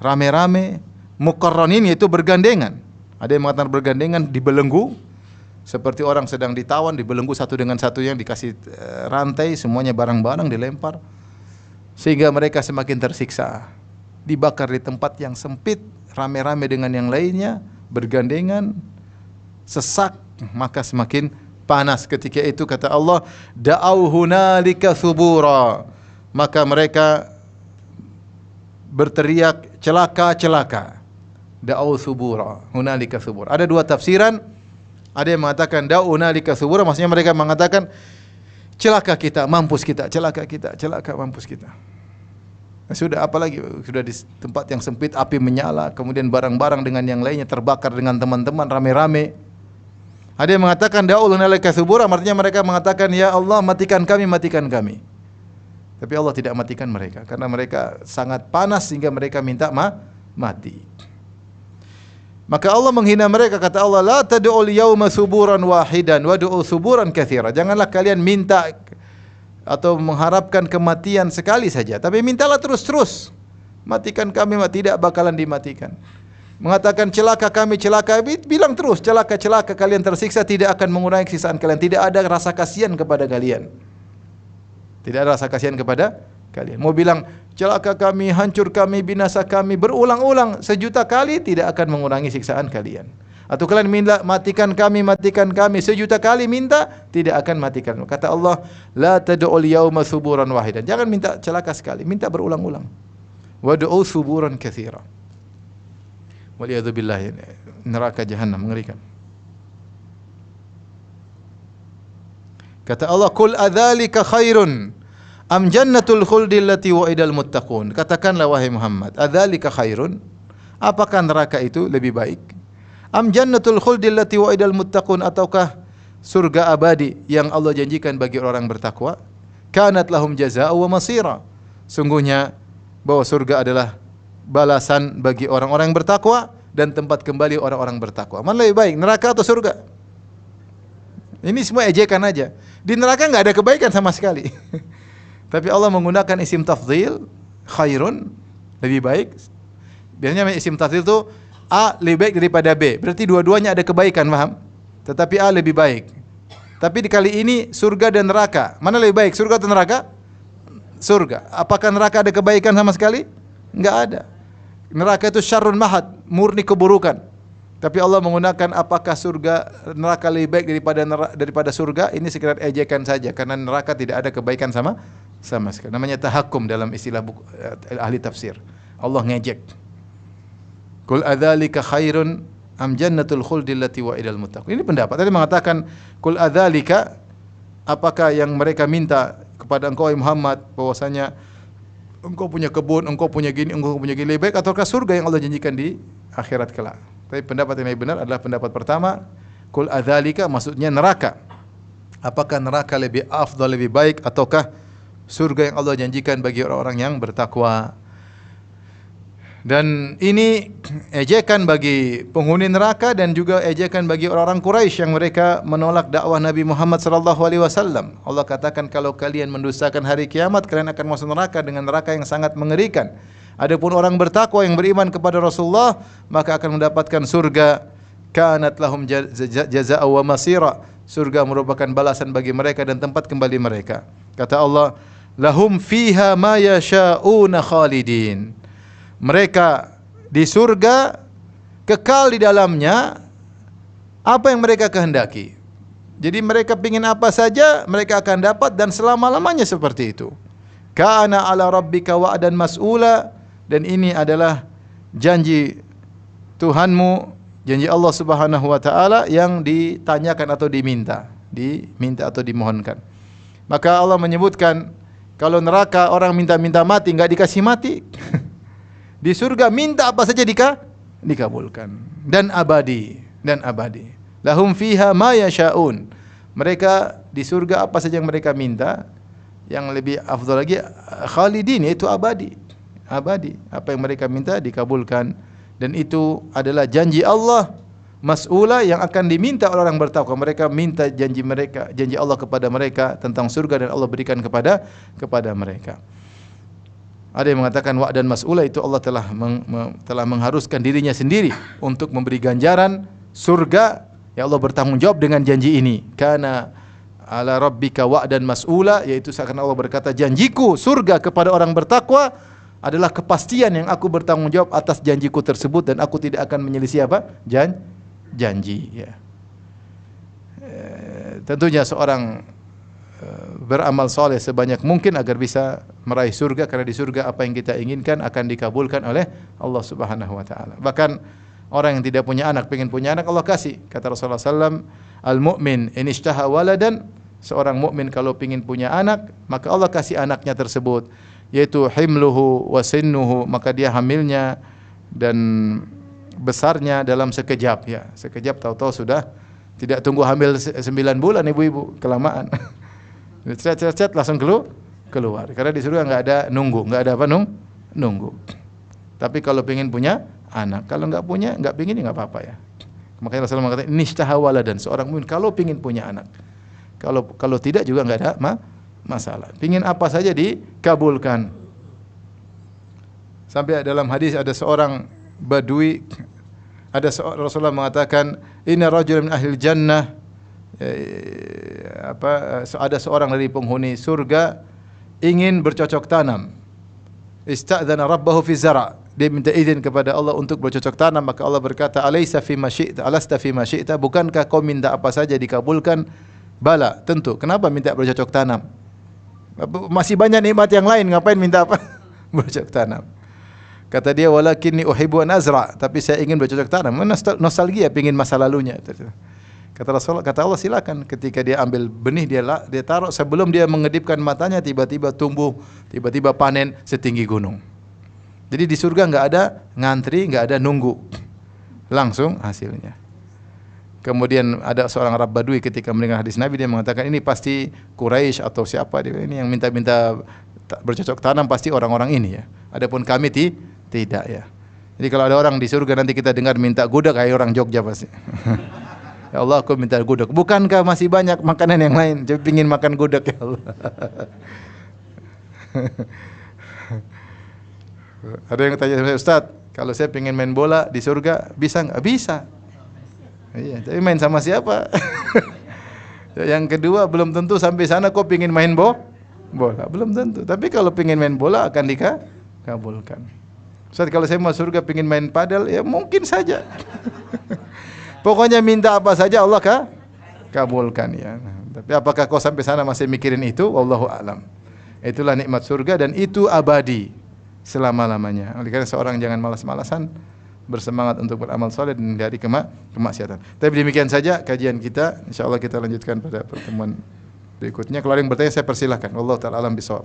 rame-rame, muqarranin yaitu bergandengan. Ada yang mengatakan bergandengan dibelenggu. Seperti orang sedang ditawan, dibelenggu satu dengan satunya, dikasih rantai, semuanya barang-barang dilempar. Sehingga mereka semakin tersiksa. Dibakar di tempat yang sempit, rame-rame dengan yang lainnya, bergandengan, sesak, maka semakin panas. Ketika itu kata Allah, da'au hunalika thubura. Maka mereka berteriak, celaka-celaka. Da'au thubura, hunalika thubura. Ada dua tafsiran. Ada yang mengatakan da'una lika thubura, maksudnya mereka mengatakan celaka kita, mampus kita, celaka kita, celaka mampus kita. Nah, sudah apalagi sudah di tempat yang sempit, api menyala, kemudian barang-barang dengan yang lainnya terbakar dengan teman-teman rame-rame. Ada yang mengatakan da'una lika thubura, artinya mereka mengatakan ya Allah matikan kami, matikan kami. Tapi Allah tidak matikan mereka karena mereka sangat panas sehingga mereka minta mati. Maka Allah menghina mereka, kata Allah, la tad'ul yauma suburan wahidan wad'u suburan katsira. Janganlah kalian minta atau mengharapkan kematian sekali saja, tapi mintalah terus-terus. Matikan kami, tidak bakalan dimatikan. Mengatakan celaka kami, celaka, bilang terus celaka-celaka kalian tersiksa, tidak akan mengurangi siksaan kalian. Tidak ada rasa kasihan kepada kalian. Tidak ada rasa kasihan kepada kalian. Mau bilang celaka kami, hancur kami, binasa kami berulang-ulang 1.000.000 kali tidak akan mengurangi siksaan kalian. Atau kalian minta matikan kami 1.000.000 kali minta tidak akan matikan. Kata Allah, la tad'ul yauma suburan wahidan. Jangan minta celaka sekali, minta berulang-ulang. Wad'u suburan katsira. Waliyadzubillah, neraka jahanam mengerikan. Kata Allah, qul adzalika khairun am jannatul khuldi allati wa'idal muttaqun. Katakanlah wahai Muhammad, adzalika khairun? Apakah neraka itu lebih baik? Am jannatul khuldi allati wa'idal muttaqun, ataukah surga abadi yang Allah janjikan bagi orang bertakwa? Kanat lahum jazaa'u wa masira. Sungguhnya bahwa surga adalah balasan bagi orang-orang yang bertakwa dan tempat kembali orang-orang bertakwa. Mana lebih baik, neraka atau surga? Ini semua ejekan aja. Di neraka nggak ada kebaikan sama sekali. Tapi Allah menggunakan isim tafdhil, khairun, lebih baik. Biasanya isim tafdhil itu A lebih baik daripada B. Berarti dua-duanya ada kebaikan, paham? Tetapi A lebih baik. Tapi di kali ini surga dan neraka, mana lebih baik, surga atau neraka? Surga. Apakah neraka ada kebaikan sama sekali? Enggak ada. Neraka itu syarrun mahad, murni keburukan. Tapi Allah menggunakan apakah surga neraka lebih baik daripada surga, ini sekedar ejekan saja karena neraka tidak ada kebaikan sama sekali. Namanya tahakkum dalam istilah ahli tafsir. Allah ngejek. Qul adzalika khairun am jannatul khuldi allati wa'idal muttaqin. Ini pendapat. Tadi mengatakan qul adzalika, apakah yang mereka minta kepada engkau Muhammad bahwasanya engkau punya kebun, engkau punya gini, lebih baik ataukah surga yang Allah janjikan di akhirat kelak? Tapi pendapat yang lebih benar adalah pendapat pertama, qul adzalika maksudnya neraka. Apakah neraka lebih afdal, lebih baik ataukah surga yang Allah janjikan bagi orang-orang yang bertakwa? Dan ini ejekan bagi penghuni neraka dan juga ejekan bagi orang-orang Quraisy yang mereka menolak dakwah Nabi Muhammad sallallahu alaihi wasallam. Allah katakan kalau kalian mendustakan hari kiamat kalian akan masuk neraka dengan neraka yang sangat mengerikan. Adapun orang bertakwa yang beriman kepada Rasulullah maka akan mendapatkan surga. Kanat lahum jazaa'an wa masira. Surga merupakan balasan bagi mereka dan tempat kembali mereka. Kata Allah, lahum fiha ma yasha'una khalidin. Mereka di surga kekal di dalamnya apa yang mereka kehendaki. Jadi mereka ingin apa saja mereka akan dapat dan selama-lamanya seperti itu. Kana ala rabbika wa'dan mas'ula, dan ini adalah janji Tuhanmu, janji Allah Subhanahu wa taala yang ditanyakan atau diminta atau dimohonkan. Maka Allah menyebutkan kalau neraka orang minta-minta mati enggak dikasih mati. Di surga minta apa saja dikabulkan dan abadi. Lahum fiha ma yasha'un. Mereka di surga apa saja yang mereka minta, yang lebih afdal lagi khalidin, yaitu abadi. Apa yang mereka minta dikabulkan, dan itu adalah janji Allah mas'ula yang akan diminta oleh orang bertakwa. Mereka minta janji Allah kepada mereka tentang surga dan Allah berikan kepada mereka. Ada yang mengatakan wa'dan mas'ula itu Allah telah mengharuskan dirinya sendiri untuk memberi ganjaran surga. Ya Allah bertanggung jawab dengan janji ini. Kana ala rabbika wa'dan mas'ula, yaitu seakan Allah berkata janjiku surga kepada orang bertakwa adalah kepastian yang aku bertanggung jawab atas janjiku tersebut dan aku tidak akan menyelisih apa? Janji. Ya. Tentunya seorang beramal soleh sebanyak mungkin agar bisa meraih surga, karena di surga apa yang kita inginkan akan dikabulkan oleh Allah Subhanahu wa taala. Bahkan orang yang tidak punya anak pengen punya anak, Allah kasih. Kata Rasulullah sallallahu al-mu'min in ishtaha waladan, seorang mukmin kalau ingin punya anak maka Allah kasih anaknya tersebut, yaitu himluhu wa sinnuhu, maka dia hamilnya dan besarnya dalam sekejap. Ya, sekejap tahu-tahu sudah, tidak tunggu hamil 9 bulan ibu-ibu, kelamaan. Cet langsung keluar. Karena di surga enggak ada nunggu, nunggu. Tapi kalau pengen punya anak, kalau enggak punya, enggak pengen ya enggak apa-apa ya. Makanya Rasulullah mengatakan nishtaha waladan, seorang mukmin kalau pengen punya anak. Kalau tidak juga enggak ada masalah. Pingin apa saja dikabulkan. Sampai dalam hadis ada seorang badui, Rasulullah mengatakan inna rajulan min ahlil jannah, ada seorang dari penghuni surga ingin bercocok tanam. Ista'dzana rabbahu fi zara', dia minta izin kepada Allah untuk bercocok tanam, maka Allah berkata alaysa fi ma syi'ta, alasta fi ma syi'ta, bukankah kau minta apa saja dikabulkan? Bala, tentu. Kenapa minta bercocok tanam? Masih banyak nikmat yang lain, ngapain minta apa? Bercocok tanam. Kata dia, walakinni uhibbu an azra', tapi saya ingin bercocok tanam. Nostalgia, pengin masa lalunya. Kata Rasulullah, kata Allah, silakan. Ketika dia ambil benih, dia taruh, sebelum dia mengedipkan matanya, tiba-tiba tumbuh, tiba-tiba panen setinggi gunung. Jadi di surga enggak ada ngantri, enggak ada nunggu, langsung hasilnya. Kemudian ada seorang Arab Badui ketika mendengar hadis Nabi, dia mengatakan ini pasti Quraisy atau siapa dia ini yang minta-minta bercocok tanam, pasti orang-orang ini ya. Adapun kami tidak ya. Jadi kalau ada orang di surga nanti kita dengar minta gudeg, kayak orang Jogja pasti. Ya Allah, aku minta gudeg. Bukankah masih banyak makanan yang lain? Jadi pingin makan gudeg ya Allah. Ada yang tanya sama saya, Ustaz, kalau saya pengen main bola di surga, bisa nggak? Bisa. Iya, tapi main sama siapa? Yang kedua, belum tentu sampai sana kok pengen main bola. Belum tentu. Tapi kalau pengen main bola akan dikabulkan. Ustaz, kalau saya mau surga pengen main padel, ya mungkin saja. Pokoknya minta apa saja Allah kabulkan ya. Tapi apakah kau sampai sana masih mikirin itu? Wallahu a'lam. Itulah nikmat surga dan itu abadi selama-lamanya. Oleh karena seorang jangan malas-malasan, bersemangat untuk beramal saleh dan menghindari kemaksiatan. Tapi demikian saja kajian kita. Insyaallah kita lanjutkan pada pertemuan berikutnya. Kalau ada yang bertanya saya persilahkan. Wallahu taala alam bisawab.